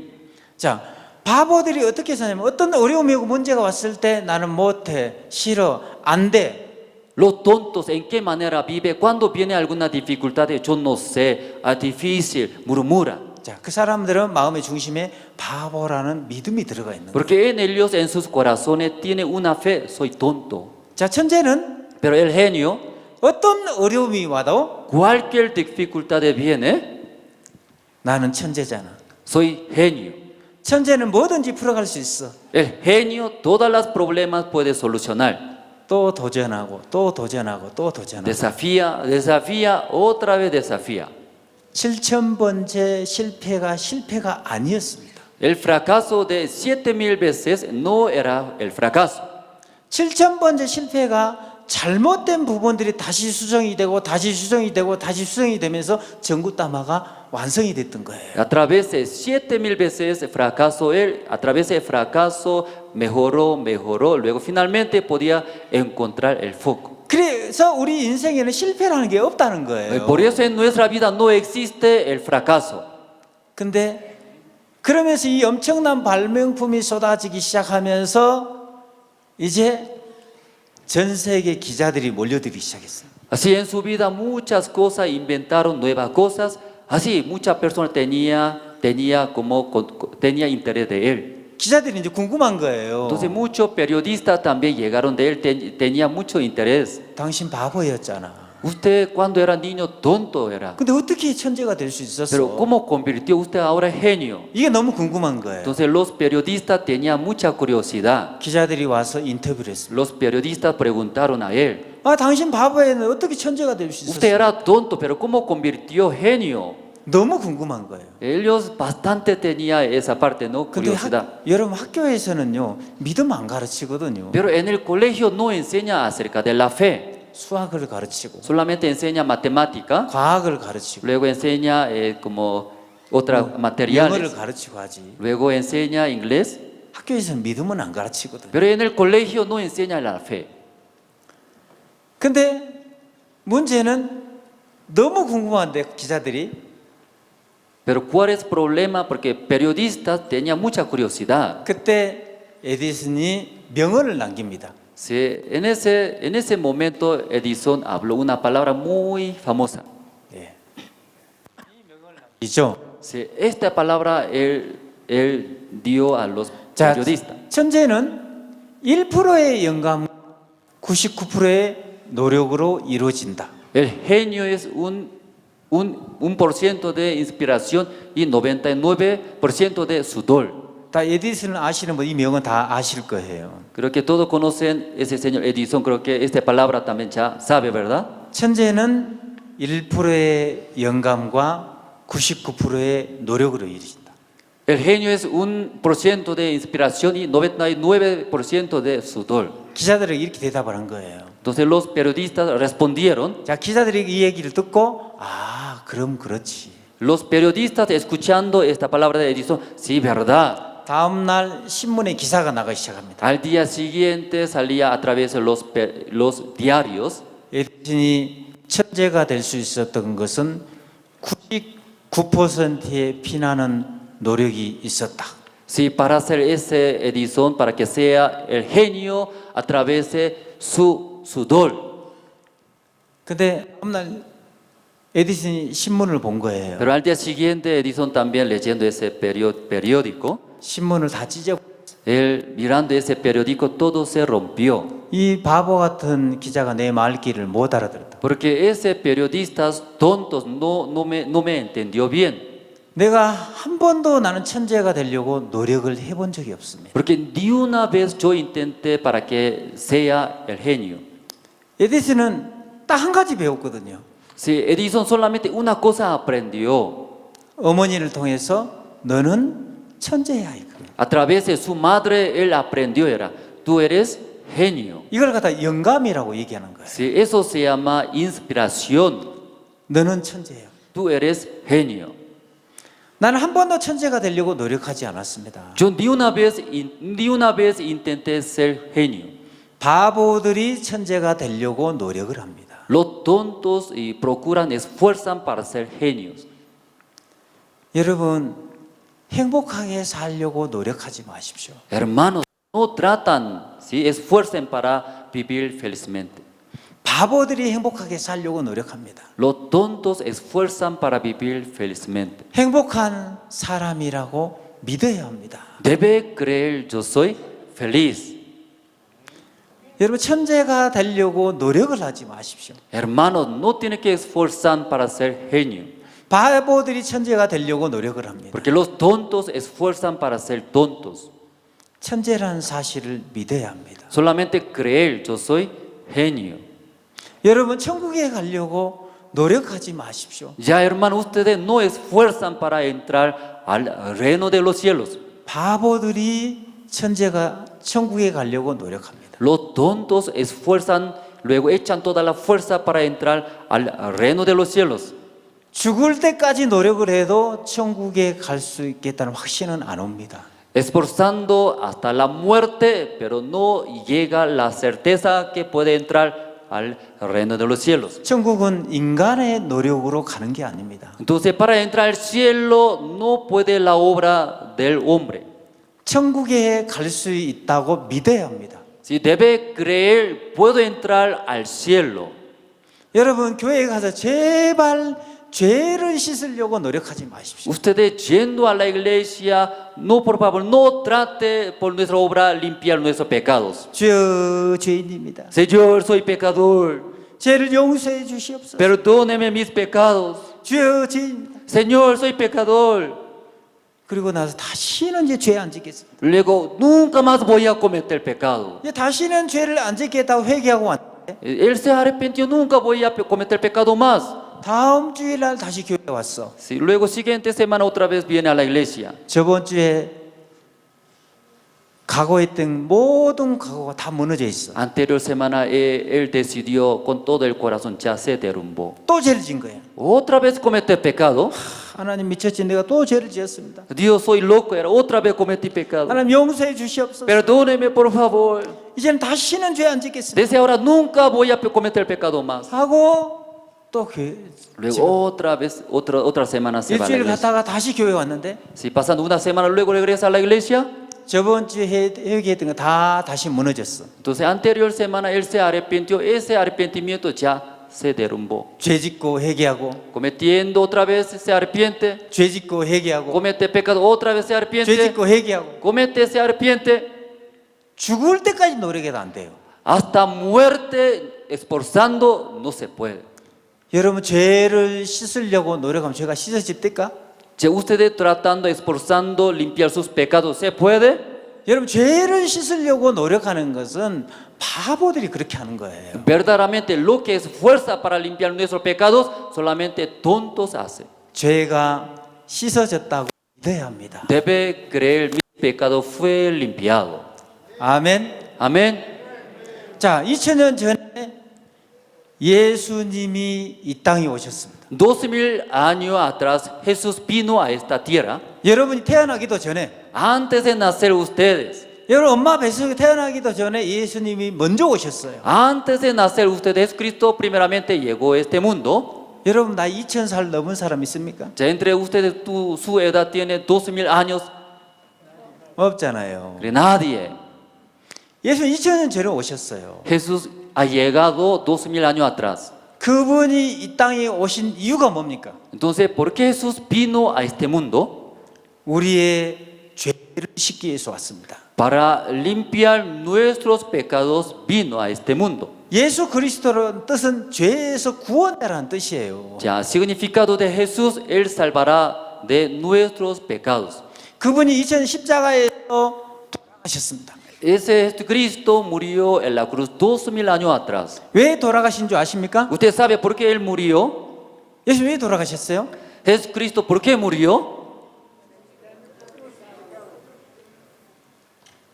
자, 바보들이 어떻게 사냐면 어떤 어려움이 오고 문제가 왔을 때 나는 못해, 싫어, 안 돼. Los tontos, ¿en qué manera vive? Cuando viene alguna dificultad, yo no sé, es difícil, murmura. 자, 그 사람들은 마음의 중심에 바보라는 믿음이 들어가 있는 거예요. Porque en ellos, en sus corazones, tiene una fe, soy tonto. 자, 천재는 Pero el genio, 어떤 어려움이 와도 cualquier dificultad viene, 나는 천재잖아. soy genio. 천재는 뭐든지 풀어갈 수 있어. El genio, todos los problemas puede solucionar. 또 도전하고 또 도전하고 또 도전하고. Desafía, desafía, otra vez desafía. 7,000번째 실패가 아니었습니다. El fracaso de 7,000 veces no era el fracaso. 7,000번째 실패가 잘못된 부분들이 다시 수정이 되고 다시 수정이 되고 다시 수정이 되면서 전구따마가 완성이 됐던 거예요. A través de 7,000 veces fracaso, él a través del fracaso mejoró, mejoró, luego finalmente podía encontrar el foco. 그래서 우리 인생에는 실패라는 게 없다는 거예요. Por eso en nuestra vida no existe el fracaso. 근데 그러면서 이 엄청난 발명품이 쏟아지기 시작하면서 이제 전 세계 기자들이 몰려들기 시작했어요. Así en su vida muchas cosas inventaron nuevas cosas, así muchas personas tenía interés de él. 기자들이 이제 궁금한 거예요. Entonces muchos periodistas también llegaron de él, tenía mucho interés. 당신 바보였잖아. Usted cuando era niño tonto era, 근데 어떻게 천재가 될 수 pero 있었어? ¿cómo convirtió usted ahora en genio? 이게 너무 궁금한 거예요. Entonces los periodistas tenían mucha curiosidad. 기자들이 와서 인터뷰를 했습니다. Los periodistas preguntaron a él, 아, 당신 바보였는데 어떻게 천재가 될 수 usted 있었어? era tonto, pero ¿cómo convirtió genio? 너무 궁금한 거예요. Ellos bastante tenía esa parte, ¿no? 근데 Curiosidad. 여러분 학교에서는요 믿음 안 가르치거든요. Pero en el colegio no enseña acerca de la fe, 수학을 가르치고 solamente enseña matemática, 과학을 가르치고 luego enseña como otras 영어를 materiales, 가르치고 하지. luego enseña inglés, 학교에서는 믿음은 안 가르치거든요. pero en el colegio no enseña la fe. 근데 문제는 너무 궁금한데 기자들이 Pero ¿cuál es el problema? Porque periodistas tenían mucha curiosidad. 그때 에디슨이 명언을 남깁니다. Sí, en ese momento Edison habló una palabra muy famosa. 예. 이죠. Sí, esta palabra él dio a los 자, periodistas. 천재는 1%의 영감, 99%의 노력으로 이루어진다. El genio es un por ciento de inspiración y 99% de sudor. 다 에디슨을 아시는 분 이 명언 다 아실 거예요. Creo que todos conocen ese señor Edison. Creo que esta palabra también ya sabe, ¿verdad? 천재는 1%의 영감과 99%의 노력으로 이루어진다. El genio es 1% de inspiración y 99% de sudor. 기자들에게 이렇게 대답을 한 거예요. Entonces los periodistas respondieron. 자, 기자들이 이 얘기를 듣고 그럼 그렇지. Los periodistas escuchando esta palabra de Edison, sí, verdad. 다음 날 신문에 기사가 나가기 시작합니다. Al día siguiente salía a través de los diarios. 에디슨이 천재가 될 수 있었던 것은 99%의 피나는 노력이 있었다. Sí, para hacer ese Edison, para que sea el genio a través de su sudor. 근데 다음 날 에디슨이 신문을 본 거예요. Pero al día siguiente Edison también leyendo ese periódico, 신문을 다 찢어. él mirando ese periódico todo se rompió. 이 바보 같은 기자가 내 말귀를 못 알아들었다. Porque ese periodista tontos no me entendió bien. 내가 한 번도 나는 천재가 되려고 노력을 해본 적이 없습니다. Porque ni una vez yo intenté para que sea el genio. 에디슨은 딱 한 가지 배웠거든요. Sí, Edison solamente una cosa aprendió. 어머니를 통해서 너는 천재야 이거. A través de su madre él aprendió era, tú eres genio. 이걸 갖다 영감이라고 얘기하는 거예요. Sí, eso se llama inspiración. 너는 천재야. Tú eres genio. 나는 한 번도 천재가 되려고 노력하지 않았습니다. Yo ni una vez intenté ser genio. 바보들이 천재가 되려고 노력을 합니다. Los tontos y procuran, esfuerzan para ser genios. 여러분 행복하게 살려고 노력하지 마십시오. Hermanos, no tratan, ¿sí? Esfuercen para vivir felizmente. 바보들이 행복하게 살려고 노력합니다. Los tontos esfuerzan para vivir felizmente. 행복한 사람이라고 믿어야 합니다. Debe creer, yo soy feliz. 여러분 천재가 되려고 노력을 하지 마십시오. Hermanos, no tiene que esforzar para ser genio. 바보들이 천재가 되려고 노력을 합니다. Porque los tontos esfuerzan para ser tontos. 천재라는 사실을 믿어야 합니다. Solamente creer, yo soy genio. 여러분 천국에 가려고 노력하지 마십시오. Ya, hermanos, ustedes no esfuerzan para entrar al reino de los cielos. 바보들이 천국에 가려고 노력합니다. Los tontos esfuerzan luego echan toda la fuerza para entrar al reino de los cielos. 죽을 때까지 노력을 해도 천국에 갈 수 있겠다는 확신은 안 옵니다. Esforzando hasta la muerte, pero no llega la certeza que puede entrar al reino de los cielos. 천국은 인간의 노력으로 가는 게 아닙니다. Entonces, para entrar al cielo no puede la obra del hombre. 천국에 갈 수 있다고 믿어야 합니다. Si debe creer, puedo entrar al cielo. 여러분 교회에 가서 제발 죄를 씻으려고 노력하지 마십시오. Ustedes yendo a la iglesia, no, por favor, no trate por nuestra obra limpiar nuestros pecados. 주여 죄인입니다. Señor, soy pecador, 죄를 용서해 주시옵소서. perdóneme mis pecados. 주여 죄인입니다. Señor, soy pecador. 그리고 나서 다시는 이제 죄 안 짓겠습니다. Luego, nunca más voy a cometer pecado. 이제 다시는 죄를 안 짓겠다고 회개하고 왔는데 Él se arrepintió, nunca voy a cometer pecado más. 다음 주일날 다시 교회에 왔어. Sí, luego, siguiente semana, otra vez viene a la iglesia. 저번 주에 각오했던 모든 각오가 다 무너져 있어. Anterior semana, él decidió con todo el corazón, ya se derrumbó. 또 죄를 진 거야. Otra vez cometer pecado. 하나님 미쳤지 내가 또 죄를 지었습니다. Dios, soy loco, era otra vez cometí pecado. 하나님 용서해 주시옵소서. Perdóneme, por favor. 이제는 다시는 죄 안 짓겠습니다. Desde ahora nunca voy a cometer pecado más. 하고 또 교회 Luego otra vez, otra semana se va a la 일주일 iglesia. 갔다가 다시 교회 왔는데 Si pasando una semana luego regresa a la iglesia, 저번 주에 회개했던 거 다 다시 무너졌어. entonces anterior semana él se arrepintió, ese arrepentimiento ya se derrumbó. 죄 짓고 회개하고 Cometiendo otra vez se arrepiente, 죄 짓고 회개하고 comete pecado, otra vez se 죄 arrepiente, 짓고 회개하고 comete, se arrepiente, 죽을 때까지 노력해도 안 돼요. hasta muerte esforzando no se puede. 여러분 죄를 씻으려고 노력하면 죄가 씻어집니까? Si ustedes tratando, esforzando, limpiar sus pecados, ¿se puede? 여러분 죄를 씻으려고 노력하는 것은 바보들이 그렇게 하는 거예요. Verdaderamente lo que es fuerza para limpiar nuestros pecados, solamente tontos hacen. 죄가 씻어졌다고 믿어야 합니다. Debe creer mi pecado fue limpiado. 아멘. Amén. 자, 2000년 전에 예수님이 이 땅에 오셨습니다. 2000 años atrás Jesús vino a esta tierra. 여러분이 태어나기도 전에 Antes de nacer ustedes, 여러분 엄마 뱃속에 태어나기도 전에 예수님이 먼저 오셨어요. antes de nacer ustedes, Cristo primeramente llegó a este mundo. 여러분 나이 2000살 넘은 사람 있습니까? Ya entre ustedes su edad tiene 2000 años, 없잖아요. nadie. 예수님 2000년 전에 오셨어요. Jesús ha llegado 2000 años atrás. 그분이 이 땅에 오신 이유가 뭡니까? Entonces, ¿por qué Jesús vino a este mundo? 우리의 죄를 씻기 위해서 왔습니다. Para limpiar nuestros pecados vino a este mundo. 예수 그리스도의 뜻은 죄에서 구원하라는 뜻이에요. Ya, significado de Jesús, Él salvará de nuestros pecados. 그분이 2000 십자가에서 돌아가셨습니다. Ese Jesucristo murió en la cruz 2000 años atrás. 왜 돌아가신 줄 아십니까? ¿Usted sabe por qué Él murió? 예수 왜 돌아가셨어요? Jesucristo, ¿por qué murió?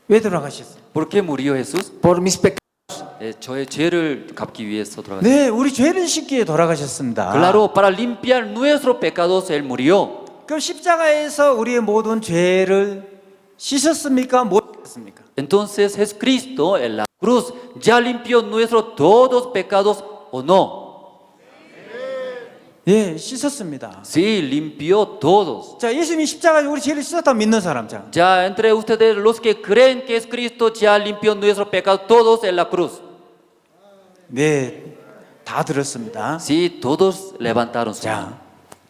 왜 돌아가셨어요? ¿Por qué murió Jesús? Por mis pecados. 저의 죄를 갚기 위해서 돌아가셨어요. 네, 우리 죄를 씻기에 돌아가셨습니다. Claro, para limpiar nuestros pecados Él murió. 그럼 십자가에서 우리의 모든 죄를 씻었습니까? 못 씻었습니까? Entonces Jesucristo en la cruz ya limpió nuestros todos pecados o no. 예, 씻었습니다. Sí, limpió todos. 자, 예수님이 십자가에 우리 죄를 씻었다고 믿는 사람, 자, Ya entre ustedes los que creen que Jesucristo ya limpió nuestros pecados todos en la cruz. 네, 다 들었습니다. Sí, todos levantaron su mano. 자,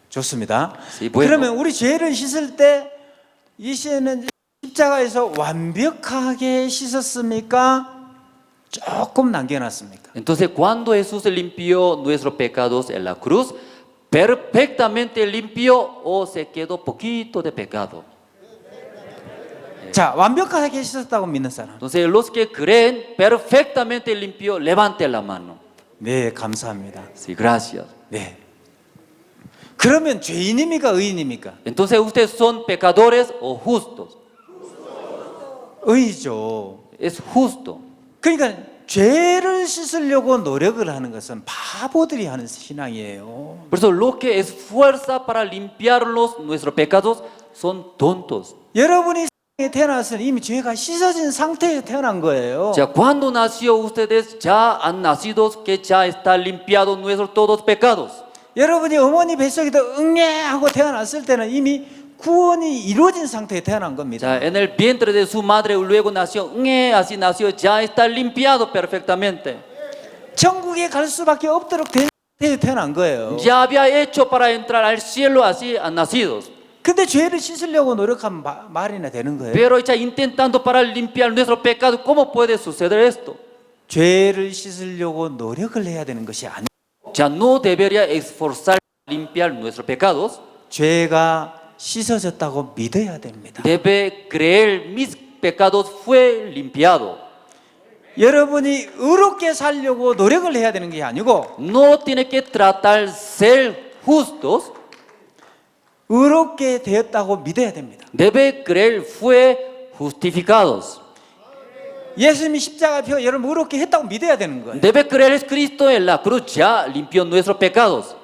좋습니다. Sí, bueno. 그러면 우리 죄를 씻을 때 이제는 십자가에서 완벽하게 씻었습니까? 조금 남겨놨습니까? Entonces cuando Jesús limpió nuestros pecados en la cruz, perfectamente limpió o se quedó poquito de pecado. 자, 완벽하게 씻었다고 믿는 사람. Entonces los que creen perfectamente limpió, levante la mano. 네, 감사합니다. Sí, gracias. 네. 그러면 죄인입니까? 의인입니까? Entonces ustedes son pecadores o justos. 의죠. Es justo. 그러니까 죄를 씻으려고 노력을 하는 것은 바보들이 하는 신앙이에요. Por eso, lo que esfuerza para limpiarlos nuestros pecados son tontos. 여러분이 세상에 태어났을 때 이미 죄가 씻어진 상태에서 태어난 거예요. O sea, cuando nació ustedes ya han nacido que ya está limpiado nuestros todos pecados. 여러분이 어머니 뱃속에서 응애하고 태어났을 때는 이미 구원이 이루어진 상태에 태어난 겁니다. Ya en el vientre de su madre luego nació, así nació, ya está limpiado perfectamente. 천국에 갈 수밖에 없도록 된 상태에 태어난 거예요. Ya había hecho para entrar al cielo, así han nacido. 근데 죄를 씻으려고 노력하면 말이나 되는 거예요. Pero ya intentando para limpiar nuestro pecado, ¿cómo puede suceder esto? 죄를 씻으려고 노력을 해야 되는 것이 아니에요. Ya no debería esforzar para limpiar nuestros pecados. 죄가 씻어졌다고 믿어야 됩니다. Debe creer mis pecados fue limpiado. 여러분이 의롭게 살려고 노력을 해야 되는 게 아니고 No tiene que tratar ser justos. 의롭게 되었다고 믿어야 됩니다. Debe creer fue justificados. 예수님이 십자가 펴 여러분 의롭게 했다고 믿어야 되는 거예요. Debe creer Cristo en la cruz ya limpió nuestros pecados.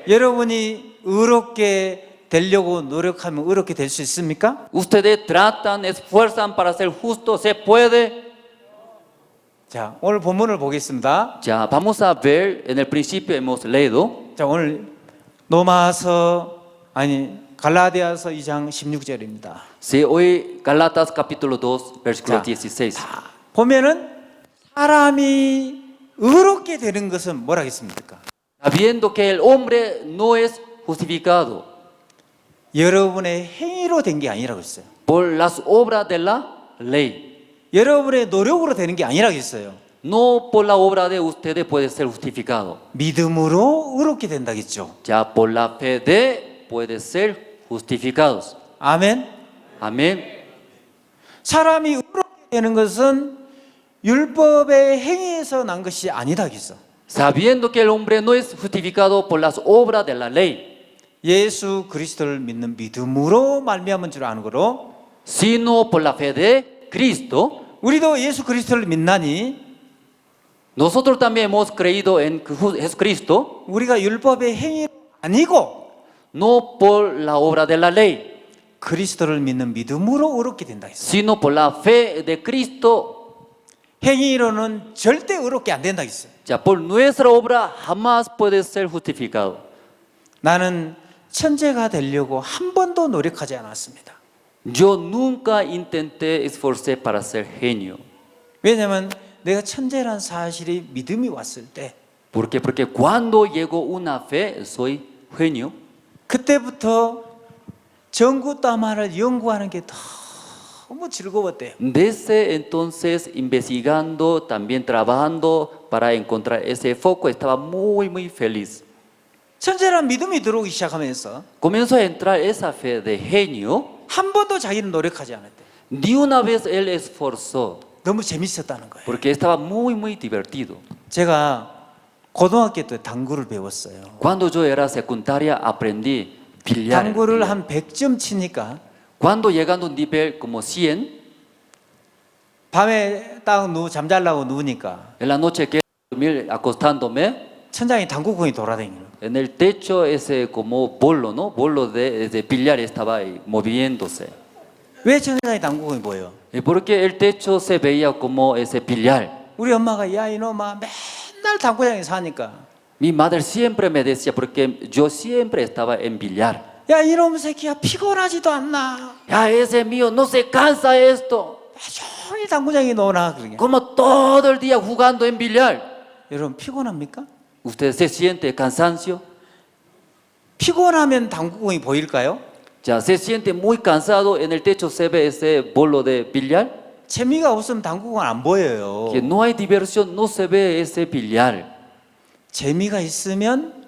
여러분이 의롭게 되려고 노력하면 의롭게 될 수 있습니까? Ustedes tratan, esfuerzan para ser justos, ¿se puede? 자, 오늘 본문을 보겠습니다. Ya, vamos a ver, en el principio hemos leído, 자, 오늘 갈라디아서 2장 16절입니다. sí, hoy Galatas capítulo 2, versículo 16. 보면은 사람이 의롭게 되는 것은 뭐라 했습니까? Sabiendo que el hombre no es justificado 여러분의 행위로 된 게 아니라고 했어요. por las obras de la ley. 여러분의 노력으로 되는 게 아니라고 했어요. No por la obra de ustedes puede ser justificado. 믿음으로 의롭게 된다겠죠. Ya por la fe de puede ser justificados. 아멘. Amén. 사람이 의롭게 되는 것은 율법의 행위에서 난 것이 아니다 했어. Sabiendo que el hombre no es justificado por las obras de la ley, 예수 그리스도를 믿는 믿음으로 말미암은 줄 아는 거로 sino por la fe de Cristo. 우리도 예수 그리스도를 믿나니 Nosotros también hemos creído en Jesucristo, 우리가 율법의 행위 아니고 no por la obra de la ley, 그리스도를 믿는 믿음으로 의롭게 된다 했어. sino por la fe de Cristo. 행위로는 절대 의롭게 안 된다 했어. Ya por nuestra obra jamás puede ser justificado. 나는 천재가 되려고 한 번도 노력하지 않았습니다. Yo nunca intenté esforzar para ser genio. 왜냐하면 내가 천재란 사실이 믿음이 왔을 때 Porque cuando llegó una fe, soy genio. 그때부터 전구 따마를 연구하는 게 너무 즐거웠대요. Desde entonces, investigando, también trabajando para encontrar ese foco, estaba muy feliz. 천재란 믿음이 들어오기 시작하면서 Comenzó a entrar esa fe de genio. 한 번도 자기는 노력하지 않았대. Ni una vez él esforzó, 너무 재밌었다는 거예요. porque estaba muy divertido. 제가 고등학교 때 당구를 배웠어요. Cuando yo era secundaria, aprendí billar. 당구를 한 100점 치니까 Cuando llegando a un nivel como 100, 밤에 딱 잠자려고 누우니까 en la noche que dormir acostándome, 천장에 당구공이 돌아다니는. en el techo ese como bolo, ¿no? Bolo de billar estaba ahí, moviéndose. 왜 천장에 당구공이 보여? Y porque el techo se veía como ese billar. 우리 엄마가 야 이놈아 맨날 당구장에 사니까 Mi madre siempre me decía, porque yo siempre estaba en billar. 야 이놈 새끼야 피곤하지도 않나? Ya ese mío, no se cansa esto. 종일 당구장에 노나 그러게. Como todo el día jugando en billar. 여러분 피곤합니까? ¿Usted se siente cansancio? 피곤하면 당구공이 보일까요? Ya se siente muy cansado, en el techo se ve ese bolo de billar. 재미가 없으면 당구공 안 보여요. Que no hay diversión, no se ve ese billar. 재미가 있으면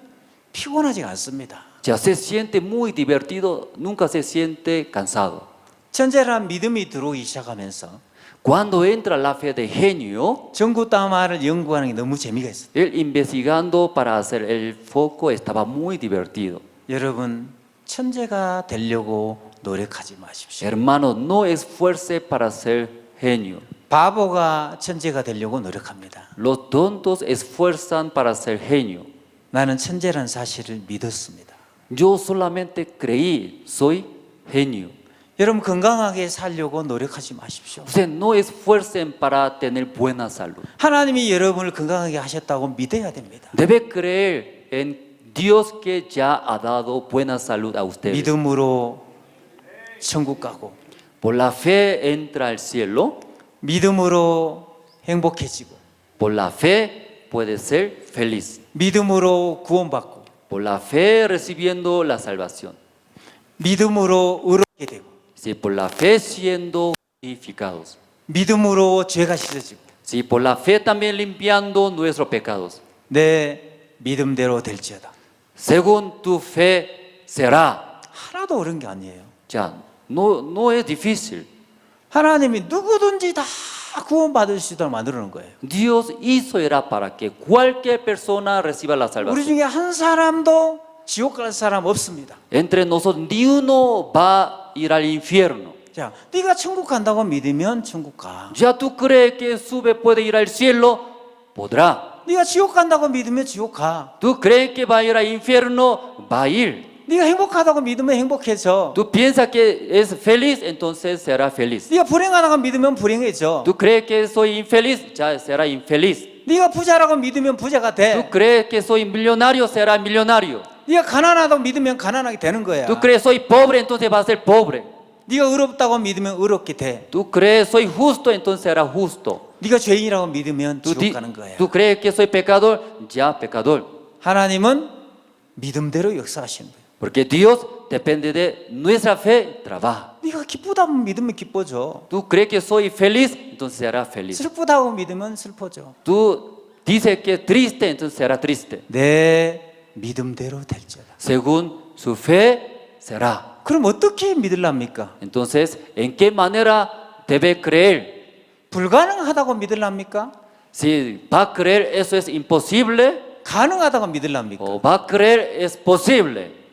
피곤하지 않습니다. Ya se siente muy divertido, nunca se siente cansado. 천재란 믿음이 들어오기 시작하면서 Cuando entra la fe de genio, 전구 따마를 연구하는 게 너무 재미가 있어요. él investigando para hacer el foco estaba muy divertido. 여러분 천재가 되려고 노력하지 마십시오. Hermano, no esfuerce para ser genio. 바보가 천재가 되려고 노력합니다. Los tontos esfuerzan para ser genio. 나는 천재라는 사실을 믿었습니다. Yo solamente creí, soy genio. 여러분 건강하게 살려고 노력하지 마십시오. Ustedes no esfuercen para tener buena salud. 하나님이 여러분을 건강하게 하셨다고 믿어야 됩니다. Debe creer en Dios que ya ha dado buena salud a ustedes. 믿음으로 천국 가고 Por la fe entra al cielo, 믿음으로 행복해지고 por la fe puede ser feliz, 믿음으로 구원받고 por la fe recibiendo la salvación, 믿음으로 의롭게 되고 sí, por la fe siendo justificados, 믿음으로 죄가 씻어지고 sí, por la fe también limpiando nuestros pecados. 내 믿음대로 될지어다. Según tu fe será. 하나도 어려운 게 아니에요. Ya, no es difícil. 하나님이 누구든지 다 구원받을 수 있도록 만들어 놓은 거예요. Dios hizo era para que cualquier persona reciba la 우리 salvación. 중에 한 사람도 지옥 갈 사람 없습니다. Entre nosotros ni uno va a ir al infierno. 자, 네가 천국 간다고 믿으면 천국 가. Ya tú crees que sube puede ir al cielo, podrá. 네가 지옥 간다고 믿으면 지옥 가. Tú crees que va a ir al infierno, va a ir. 네가 행복하다고 믿으면 행복해져. Tú piensas que es feliz, entonces será feliz. 네가 불행하다고 믿으면 불행해져. Tú crees que soy infeliz, ya será infeliz. 네가 부자라고 믿으면 부자가 Tú 돼. crees que soy millonario, será millonario. 네가 가난하다고 믿으면 가난하게 되는 거야. Tú crees soy pobre, entonces va a ser pobre. 네가 의롭다고 믿으면 의롭게 돼. Tú crees soy justo, entonces será justo. 네가 죄인이라고 믿으면 Tú, 지옥 가는 거야. tú crees que soy pecador, ya pecador. 하나님은 믿음대로 역사하시는 거예요. Porque Dios depende de nuestra fe, trabaja. 네가 기쁘다고 믿으면 기뻐져. Tú crees que soy feliz, entonces será feliz. 슬프다고 믿으면 슬퍼져. Tú dices que es triste, entonces será triste. 내 믿음대로 될지어다. Según su fe, será. 그럼 어떻게 믿으랍니까? Entonces, ¿en qué manera debe creer? 불가능하다고 믿으랍니까? Si va a creer eso es imposible 가능하다고 믿으랍니까? o va a creer es posible.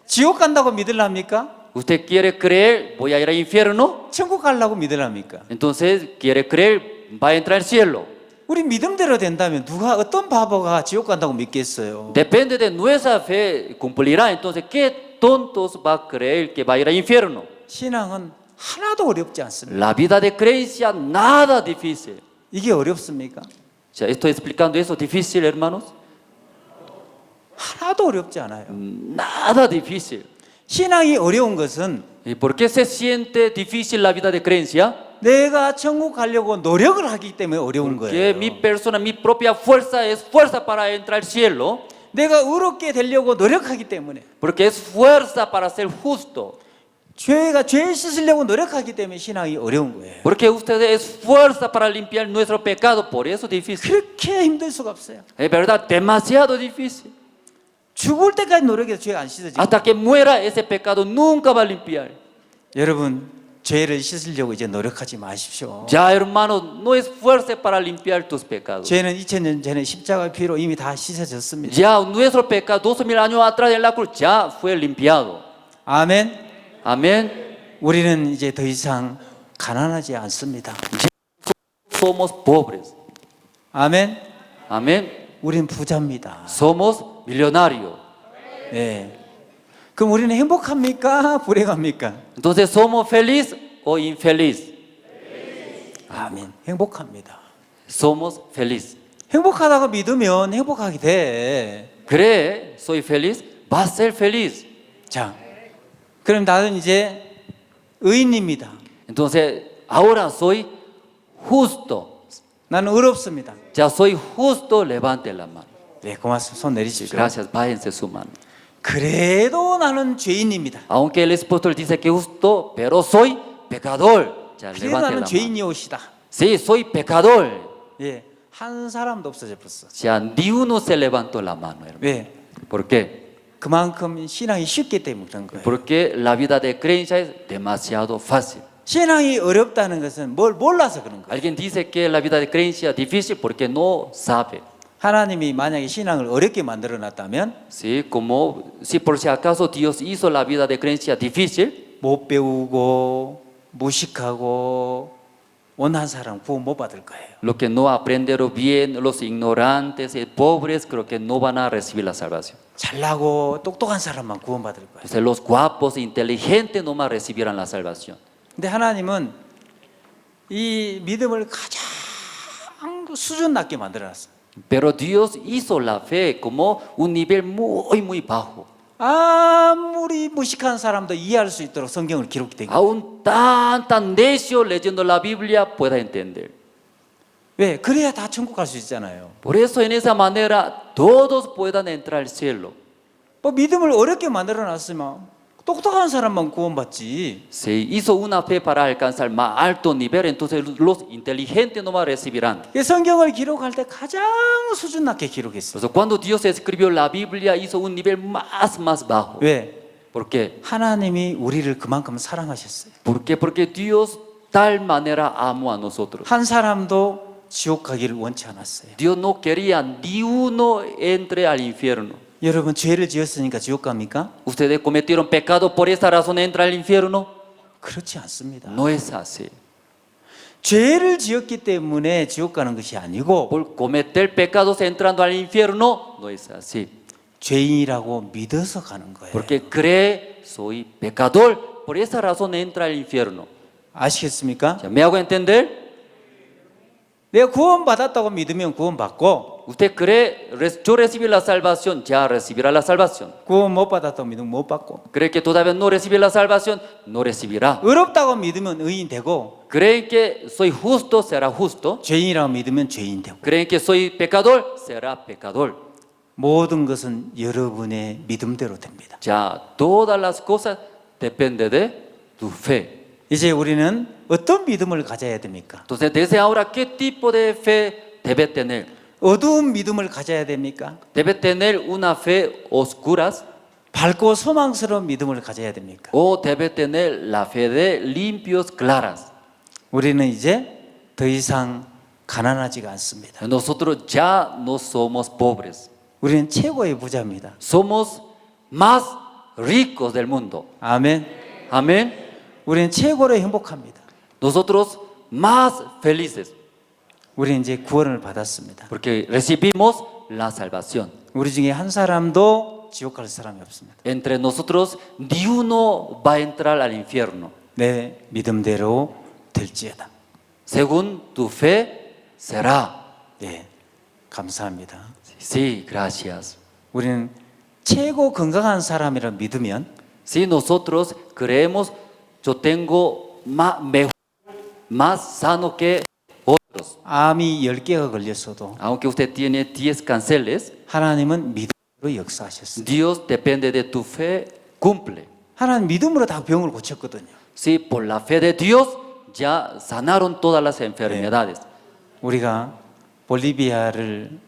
지옥 간다고 믿으랍니까? ¿Usted quiere creer voy a ir al infierno? 천국 가려고 믿으랍니까? Entonces, ¿quiere creer va a entrar al cielo? 우리 믿음대로 된다면 누가 어떤 바보가 지옥 간다고 믿겠어요? Depende de nuestra fe, cumplirá. Entonces, ¿qué tontos va a creer que va a ir al infierno? 신앙은 하나도 어렵지 않습니다. La vida de creencia, nada difícil. 이게 어렵습니까? Ya estoy explicando eso difícil, hermanos. 하나도 어렵지 않아요. Nada difícil. 신앙이 어려운 것은 ¿Y por qué se siente difícil la vida de creencia? 내가 천국 가려고 노력을 하기 때문에 어려운 Que 거예요. mi persona, mi propia fuerza es fuerza para entrar al cielo. 내가 의롭게 되려고 노력하기 때문에 Porque es fuerza para ser justo. 죄 씻으려고 노력하기 때문에 신앙이 어려운 거예요. Porque ustedes es fuerza para limpiar nuestro pecado. Por eso difícil. 그렇게 힘들 수가 없어요. Es verdad, demasiado difícil. 죽을 때까지 노력해도 죄가 안 씻어지고. Hasta que muera ese pecado nunca va a limpiar. 여러분 죄를 씻으려고 이제 노력하지 마십시오. Ya, hermano, no esfuerce para limpiar tus pecados. 죄는 2000년 전에 십자가의 피로 이미 다 씻어졌습니다. Ya nuestro pecado 2000 años atrás en la cruz ya fue limpiado. 아멘. Amén. 우리는 이제 더 이상 가난하지 않습니다. Somos pobres. 아멘. Amén. 우리는 부자입니다. Somos millonarios. 네. 그럼 우리는 행복합니까? 불행합니까? Entonces, ¿somos feliz o infeliz? 아멘. 행복합니다. Somos feliz. 행복하다고 믿으면 행복하게 돼. ¿Cree? ¿Soy feliz? Va a ser feliz. 자, 그럼 나는 이제 의인입니다. Entonces, ahora soy justo. 나는 의롭습니다. Ya soy justo, levante la mano. 네, 고맙습니다. 손 내리시죠. Gracias, bájense su mano. 그래도 나는 죄인입니다. Aunque el apóstol dice que justo, pero soy pecador. Ya, 그래도 levante la 나는 mano. 죄인이오시다. Sí, soy pecador. 예, 한 사람도 없어져 버렸어. Ya, ni uno se levantó la mano, hermano. 왜? ¿Por qué? 그만큼 신앙이 쉽기 때문에 그런 거예요. Porque la vida de creencia es demasiado fácil. 신앙이 어렵다는 것은 뭘 몰라서 그런 거예요. Alguien dice que la vida de creencia es difícil porque no sabe. 하나님이 만약에 신앙을 어렵게 만들어 놨다면 Sí, como si por si acaso Dios hizo la vida de creencia difícil, 못 배우고 무식하고 온한 사람 구원 못 받을 거예요. Los que no aprendieron bien, los ignorantes y pobres, creo que no van a recibir la salvación. 잘나고 똑똑한 사람만 구원 받을 거예요. Entonces, los guapos e inteligentes nomás recibirán la salvación. 근데 하나님은 이 믿음을 가장 수준 낮게 만들어놨어요. Pero Dios hizo la fe como un nivel muy, muy bajo. 아무리 무식한 사람도 이해할 수 있도록 성경을 기록된 거예요. Aún tan necio leyendo la Biblia pueda entender. 왜? 그래야 다 천국 갈 수 있잖아요. Por eso en esa manera todos puedan entrar al cielo. 뭐 믿음을 어렵게 만들어놨으면 똑똑한 사람만 구원받지. Se hizo una fe para alcanzar más alto nivel, entonces los inteligentes nomás recibirán. 이 성경을 기록할 때 가장 수준 낮게 기록했어요. Entonces, cuando Dios escribió la Biblia, hizo un nivel más bajo. 왜? ¿Por qué? 하나님이 우리를 그만큼 사랑하셨어요. ¿Por qué? Porque Dios tal manera amó a nosotros. 한 사람도 지옥 가기를 원치 않았어요. Dios no quería ni uno entre al infierno. 여러분 죄를 지었으니까 지옥 갑니까? ¿Ustedes cometieron pecado por esa razón entra al infierno? 그렇지 않습니다. No es así. 죄를 지었기 때문에 지옥 가는 것이 아니고 Por cometer pecados entrando al infierno, no es así. 죄인이라고 믿어서 가는 거예요. Porque cree, soy pecador, por esa razón entra al infierno. 아시겠습니까? ¿Ya me hago entender? 내가 구원받았다고 믿으면 구원받고 Usted cree, yo recibí la salvación, ya recibirá la salvación. 구원 못 받았다고 믿으면 못 받고 Cree que todavía no recibe la salvación, no recibirá. 의롭다고 믿으면 의인 되고 Creen que soy justo, será justo. 죄인이라고 믿으면 죄인 되고 Creen que soy pecador, será pecador. 모든 것은 여러분의 믿음대로 됩니다. Ya, todas las cosas dependen de tu fe. 이제 우리는 어떤 믿음을 가져야 됩니까? Entonces, desde ahora, ¿qué tipo de fe debe tener? 어두운 믿음을 가져야 됩니까? ¿Debe tener una fe oscuras 밝고 소망스러운 믿음을 가져야 됩니까? o debe tener la fe de limpios claras? 우리는 이제 더 이상 가난하지가 않습니다. Nosotros ya no somos pobres, 우리는 최고의 부자입니다. somos más ricos del mundo. 아멘. Amén. 우리는 최고로 행복합니다. Nosotros más felices 우리는 이제 구원을 받았습니다. porque recibimos la salvación. 우리 중에 한 사람도 지옥 갈 사람이 없습니다. Entre nosotros ni uno va a entrar al infierno. 내 믿음대로 될지어다. Según tu fe será. 네, 감사합니다. Sí, gracias. 우리는 최고 건강한 사람이라 믿으면 Si nosotros creemos, yo tengo más sano que otros. 암이 10개가 걸렸어도 Aunque usted tiene 10 cánceres, 하나님은 믿음으로 역사하셨습니다. Dios depende de tu fe, cumple. 하나님 믿음으로 다 병을 고쳤거든요. Sí, por la fe de Dios ya sanaron todas las enfermedades. 우리가 볼리비아를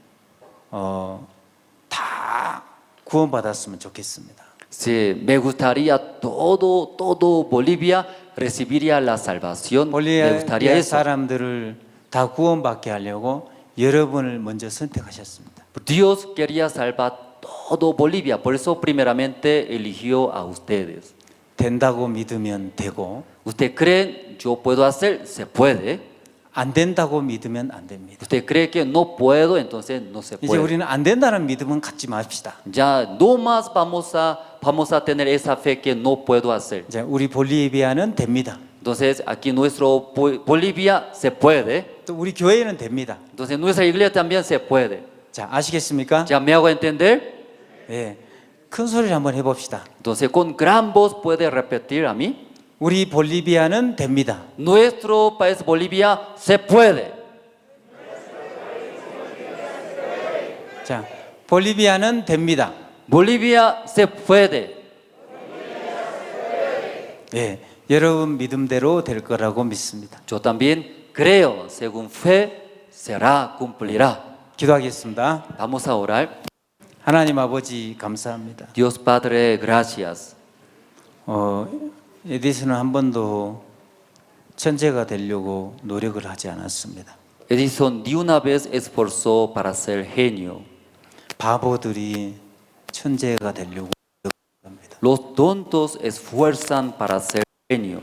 다 구원받았으면 좋겠습니다. Sí, me gustaría todo Bolivia recibiría la salvación. Me gustaría 볼리비아 eso. 사람들을 다 구원받게 하려고 여러분을 먼저 선택하셨습니다. Dios quería salvar todo Bolivia, por eso primeramente eligió a ustedes. 된다고 믿으면 되고 ¿Usted cree yo puedo hacer? Se puede. 안 된다고 믿으면 안 됩니다. ¿Usted cree que no puedo? Entonces no se 이제 puede. 우리는 안 된다는 믿음은 갖지 맙시다. Ya no más vamos a tener esa fe que no puedo hacer. 이제 우리 볼리비아는 됩니다. Entonces aquí nuestro Bolivia se puede. 또 우리 교회는 됩니다. Entonces nuestra iglesia también se puede. 자, 아시겠습니까? ¿Ya me hago entender? 예. 큰 소리를 한번 해봅시다. Entonces con gran voz puede repetir a mí. 우리 볼리비아는 됩니다. Nuestro país Bolivia se puede. 자, 볼리비아는 됩니다. Bolivia se puede. 예. 여러분 믿음대로 될 거라고 믿습니다. Yo también creo, según fe, será, cumplirá. 기도하겠습니다. Vamos a orar. 하나님 아버지 감사합니다. Dios Padre, gracias. 에디슨은 한 번도 천재가 되려고 노력을 하지 않았습니다. Edison ni una vez esforzó para ser genio. 바보들이 천재가 되려고 노력합니다. Los tontos esfuerzan para ser genio.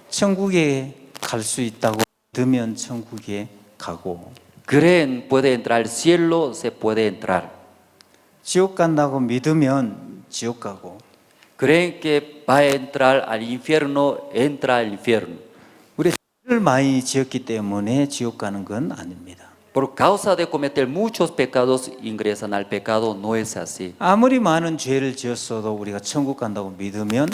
천국에 갈 수 있다고 믿으면 천국에 가고 creen puede entrar al cielo, se puede entrar. 지옥 간다고 믿으면 지옥 가고 Creen que va a entrar al infierno, entra al infierno. 우리 죄를 많이 지었기 때문에 지옥 가는 건 아닙니다. Por causa de cometer muchos pecados, ingresan al pecado, no es así. 아무리 많은 죄를 지었어도 우리가 천국 간다고 믿으면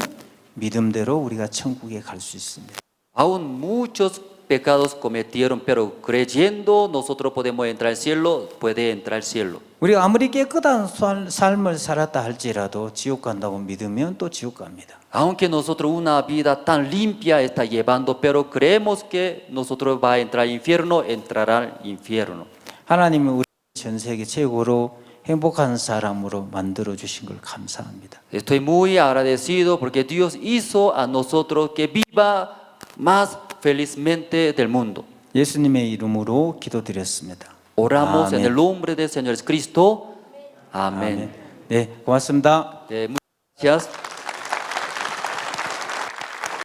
믿음대로 우리가 천국에 갈 수 있습니다. Aún muchos pecados cometieron, pero creyendo nosotros podemos entrar al cielo, puede entrar al cielo. 우리가 아무리 깨끗한 삶을 살았다 할지라도 지옥 간다고 믿으면 또 지옥 갑니다. Aunque nosotros una vida tan limpia está llevando, pero creemos que nosotros va a entrar al infierno, entrará al infierno. 하나님은 우리 전 세계 최고로 행복한 사람으로 만들어 주신 걸 감사합니다. Estoy muy agradecido porque Dios hizo a nosotros que viva más felizmente del mundo. 예수님의 이름으로 기도드렸습니다. Oramos en 아멘. el nombre del Señor Cristo. Amén. 네, 고맙습니다. Muchas gracias.